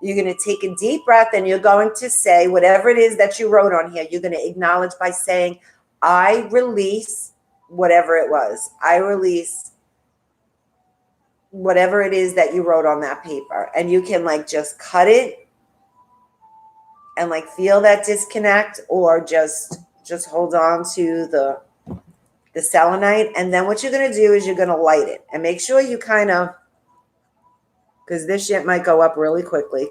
You're going to take a deep breath and you're going to say whatever it is that you wrote on here. You're going to acknowledge by saying, I release whatever it was. I release whatever it is that you wrote on that paper. And you can like just cut it and like feel that disconnect, or just hold on to the selenite. And then what you're going to do is you're going to light it and make sure you kind of, because this shit might go up really quickly,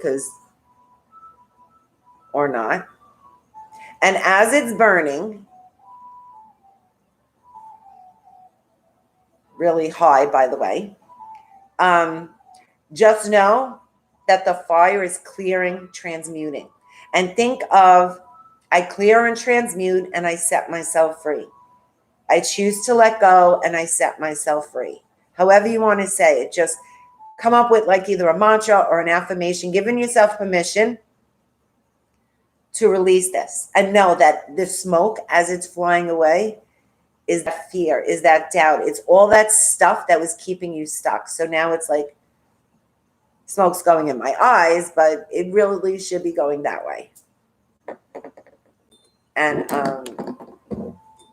or not. And as it's burning really high, by the way, just know that the fire is clearing, transmuting. And think of, I clear and transmute and I set myself free. I choose to let go and I set myself free. However you want to say it, just come up with like either a mantra or an affirmation, giving yourself permission to release this. And know that the smoke, as it's flying away, is that fear, is that doubt. It's all that stuff that was keeping you stuck. So now it's like smoke's going in my eyes, but it really should be going that way. And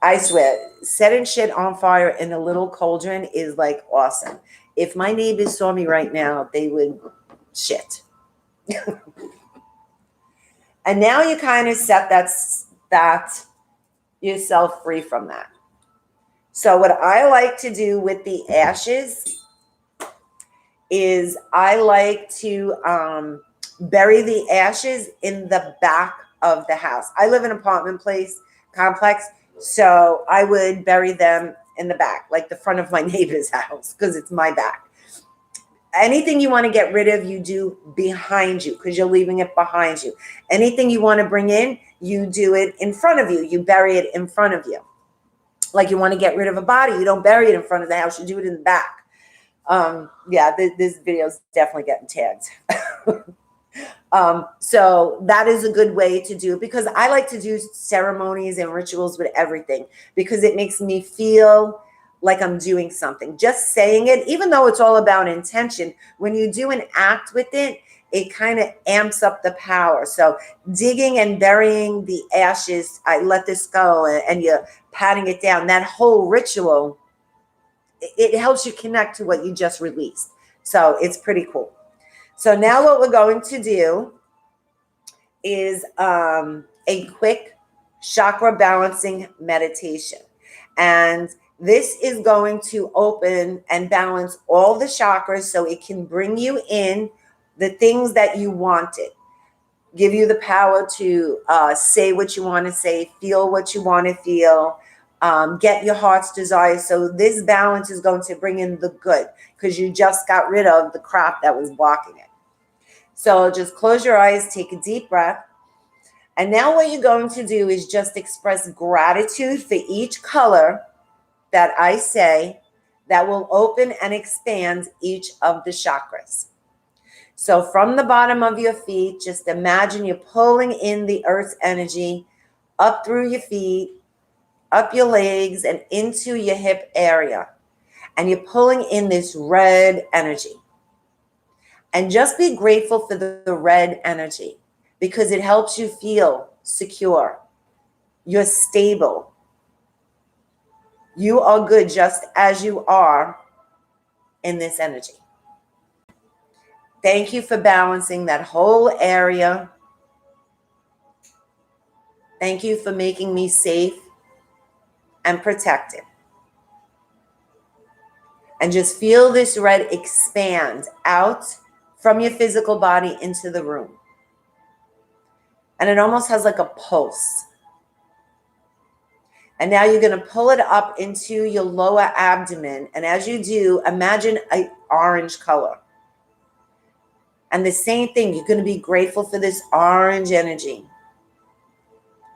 I swear, setting shit on fire in a little cauldron is like awesome. If my neighbors saw me right now, they would shit. And now you kind of set that yourself free from that. So what I like to do with the ashes is I like to bury the ashes in the back of the house. I live in an apartment complex, so I would bury them in the back, like the front of my neighbor's house, because it's my back. Anything you want to get rid of, you do behind you, because you're leaving it behind you. Anything you want to bring in, you do it in front of you. You bury it in front of you. Like you want to get rid of a body, you don't bury it in front of the house, you do it in the back. Yeah, this video is definitely getting tagged. So that is a good way to do it, because I like to do ceremonies and rituals with everything, because it makes me feel like I'm doing something. Just saying it, even though it's all about intention, when you do an act with it, it kind of amps up the power. So digging and burying the ashes, I let this go, and you're patting it down. That whole ritual, it helps you connect to what you just released. So it's pretty cool. So now what we're going to do is a quick chakra balancing meditation. And this is going to open and balance all the chakras so it can bring you in the things that you wanted. Give you the power to say what you want to say, feel what you want to feel, get your heart's desire. So this balance is going to bring in the good, because you just got rid of the crap that was blocking it. So just close your eyes, take a deep breath. And now what you're going to do is just express gratitude for each color that I say that will open and expand each of the chakras. So from the bottom of your feet, just imagine you're pulling in the earth's energy up through your feet, up your legs, and into your hip area. And you're pulling in this red energy. And just be grateful for the red energy, because it helps you feel secure. You're stable. You are good just as you are in this energy. Thank you for balancing that whole area. Thank you for making me safe and protected. And just feel this red expand out from your physical body into the room. And it almost has like a pulse. And now you're going to pull it up into your lower abdomen. And as you do, imagine an orange color. And the same thing, you're going to be grateful for this orange energy.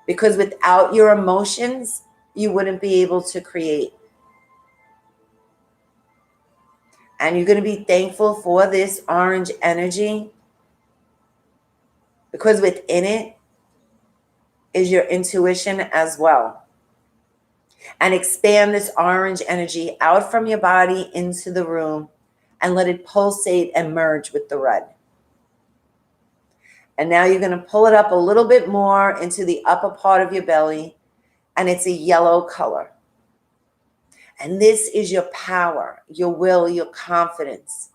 Because without your emotions, you wouldn't be able to create. And you're going to be thankful for this orange energy, because within it is your intuition as well. And expand this orange energy out from your body into the room and let it pulsate and merge with the red. And now you're going to pull it up a little bit more into the upper part of your belly, and it's a yellow color. And this is your power, your will, your confidence.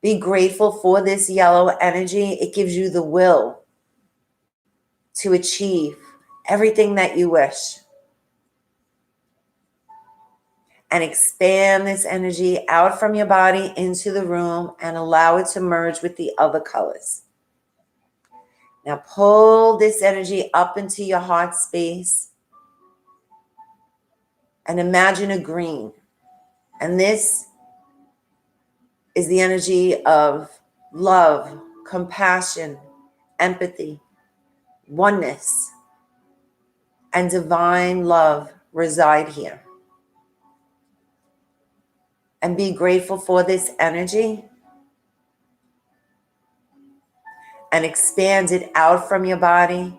Be grateful for this yellow energy. It gives you the will to achieve everything that you wish. And expand this energy out from your body into the room and allow it to merge with the other colors. Now pull this energy up into your heart space and imagine a green. And this is the energy of love, compassion, empathy, oneness, and divine love reside here. And be grateful for this energy and expand it out from your body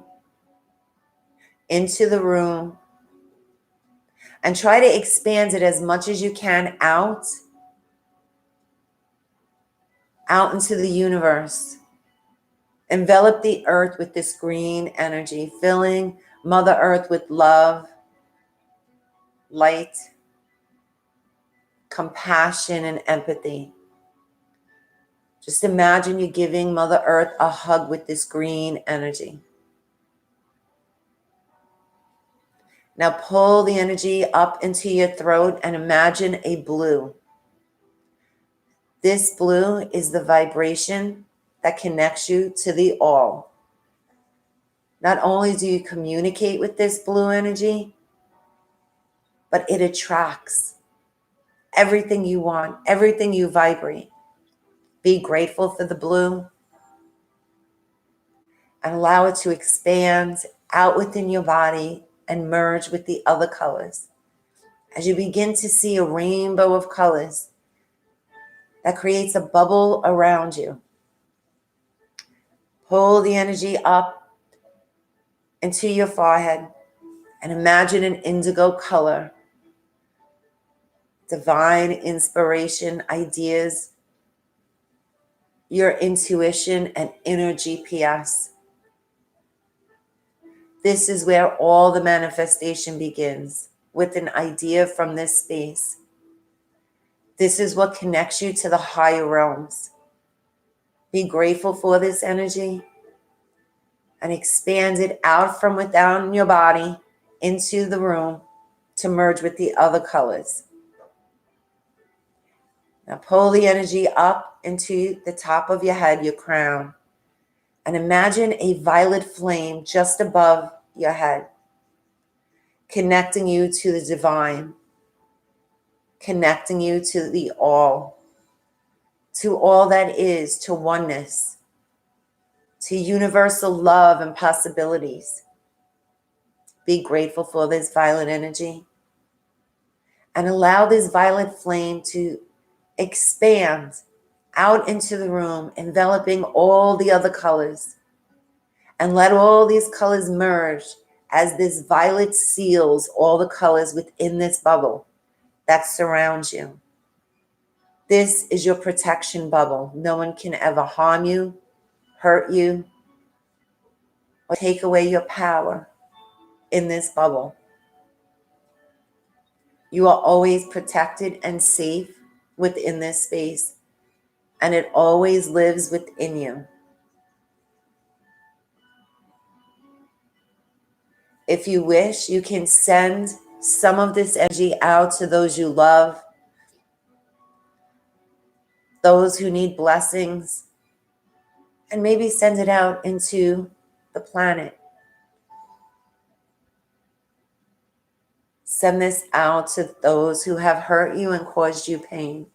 into the room. And try to expand it as much as you can out into the universe. Envelop the earth with this green energy, filling Mother Earth with love, light, compassion, and empathy. Just imagine you giving Mother Earth a hug with this green energy. Now pull the energy up into your throat and imagine a blue. This blue is the vibration that connects you to the all. Not only do you communicate with this blue energy, but it attracts everything you want, everything you vibrate. Be grateful for the blue and allow it to expand out within your body and merge with the other colors. As you begin to see a rainbow of colors that creates a bubble around you, pull the energy up into your forehead and imagine an indigo color, divine inspiration, ideas, your intuition, and inner GPS. This is where all the manifestation begins, with an idea from this space. This is what connects you to the higher realms. Be grateful for this energy and expand it out from within your body into the room to merge with the other colors. Now pull the energy up into the top of your head, your crown, and imagine a violet flame just above your head, connecting you to the divine, connecting you to the all that is, to oneness, to universal love and possibilities. Be grateful for this violet energy and allow this violet flame to expand out into the room, enveloping all the other colors. And let all these colors merge as this violet seals all the colors within this bubble that surrounds you. This is your protection bubble. No one can ever harm you, hurt you, or take away your power in this bubble. You are always protected and safe within this space, and it always lives within you. If you wish, you can send some of this energy out to those you love, those who need blessings, and maybe send it out into the planet. Send this out to those who have hurt you and caused you pain,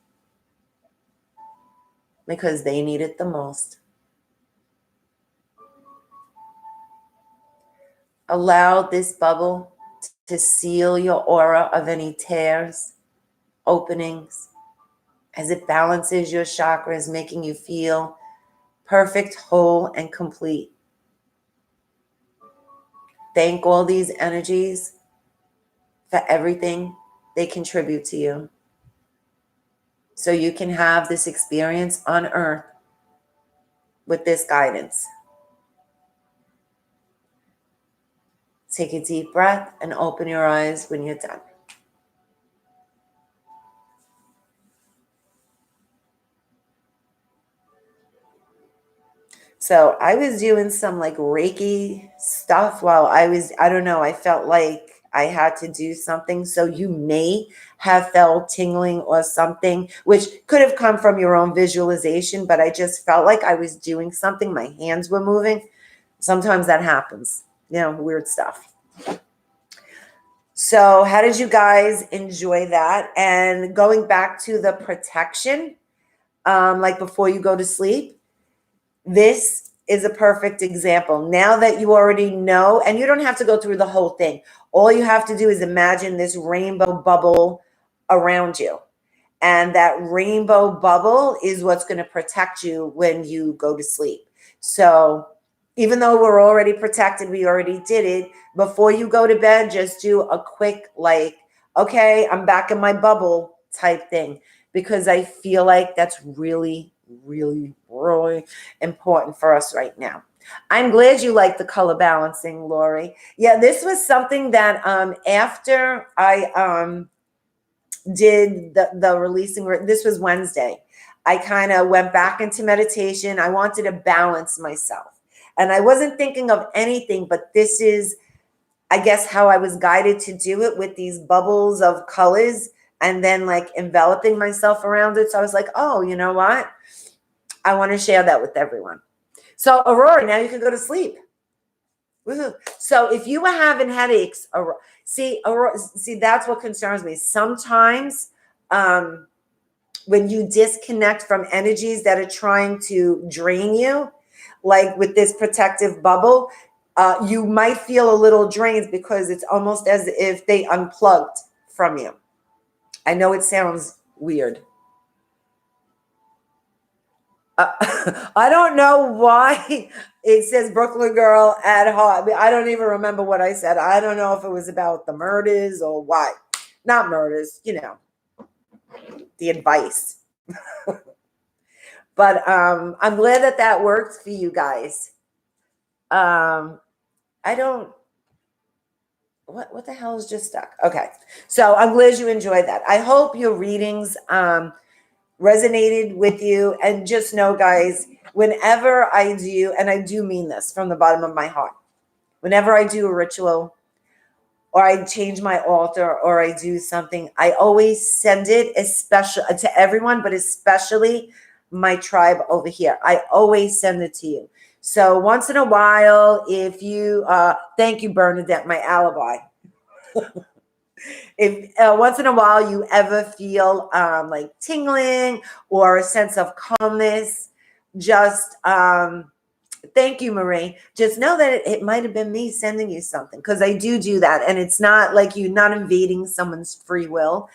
because they need it the most. Allow this bubble to seal your aura of any tears, openings, as it balances your chakras, making you feel perfect, whole, and complete. Thank all these energies for everything they contribute to you, so you can have this experience on earth with this guidance. Take a deep breath and open your eyes when you're done. So I was doing some like Reiki stuff while I don't know, I felt like I had to do something. So you may have felt tingling or something, which could have come from your own visualization, but I just felt like I was doing something. My hands were moving. Sometimes that happens, weird stuff. So how did you guys enjoy that? And going back to the protection, like before you go to sleep, this is a perfect example. Now that you already know, and you don't have to go through the whole thing. All you have to do is imagine this rainbow bubble around you. And that rainbow bubble is what's going to protect you when you go to sleep. So even though we're already protected, we already did it. Before you go to bed, just do a quick, like, okay, I'm back in my bubble type thing, because I feel like that's really, really, really important for us right now. I'm glad you like the color balancing, Lori. Yeah, this was something that after I did the releasing, this was Wednesday, I kind of went back into meditation. I wanted to balance myself. And I wasn't thinking of anything, but this is, I guess, how I was guided to do it, with these bubbles of colors and then like enveloping myself around it. So I was like, oh, you know what? I want to share that with everyone. So Aurora, now you can go to sleep. Woo-hoo. So if you were having headaches, see, that's what concerns me. Sometimes when you disconnect from energies that are trying to drain you, like with this protective bubble, you might feel a little drained, because it's almost as if they unplugged from you. I know it sounds weird. I don't know why it says Brooklyn Girl at heart. I don't even remember what I said. I don't know if it was about the murders or why. Not murders, the advice. But I'm glad that worked for you guys. I don't, what the hell is just stuck? Okay. So I'm glad you enjoyed that. I hope your readings resonated with you. And just know, guys, whenever I do, and I do mean this from the bottom of my heart, whenever I do a ritual or I change my altar or I do something, I always send it especially to everyone, but especially my tribe over here. I always send it to you. So once in a while, if you, thank you, Bernadette, my alibi. If once in a while you ever feel like tingling or a sense of calmness, just thank you, Marie. Just know that it might have been me sending you something, because I do that. And it's not like you're not invading someone's free will.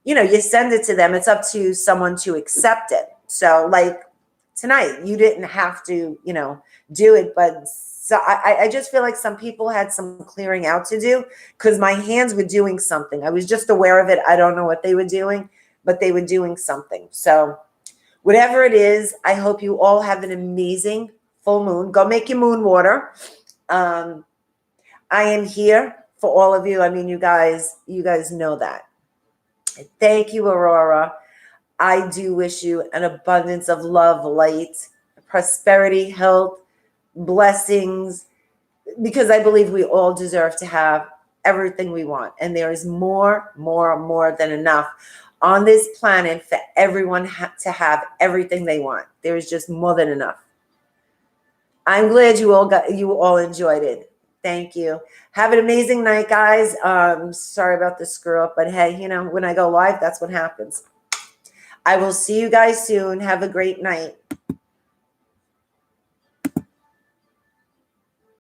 You send it to them. It's up to someone to accept it. So like tonight, you didn't have to, do it. But so I just feel like some people had some clearing out to do, because my hands were doing something. I was just aware of it. I don't know what they were doing, but they were doing something. So whatever it is, I hope you all have an amazing full moon. Go make your moon water. I am here for all of you. I mean, you guys know that. Thank you, Aurora. I do wish you an abundance of love, light, prosperity, health, blessings, because I believe we all deserve to have everything we want. And there is more than enough on this planet for everyone to have everything they want. There is just more than enough. I'm glad you all enjoyed it. Thank you. Have an amazing night, guys. Sorry about the screw up, but hey, when I go live, that's what happens. I will see you guys soon. Have a great night.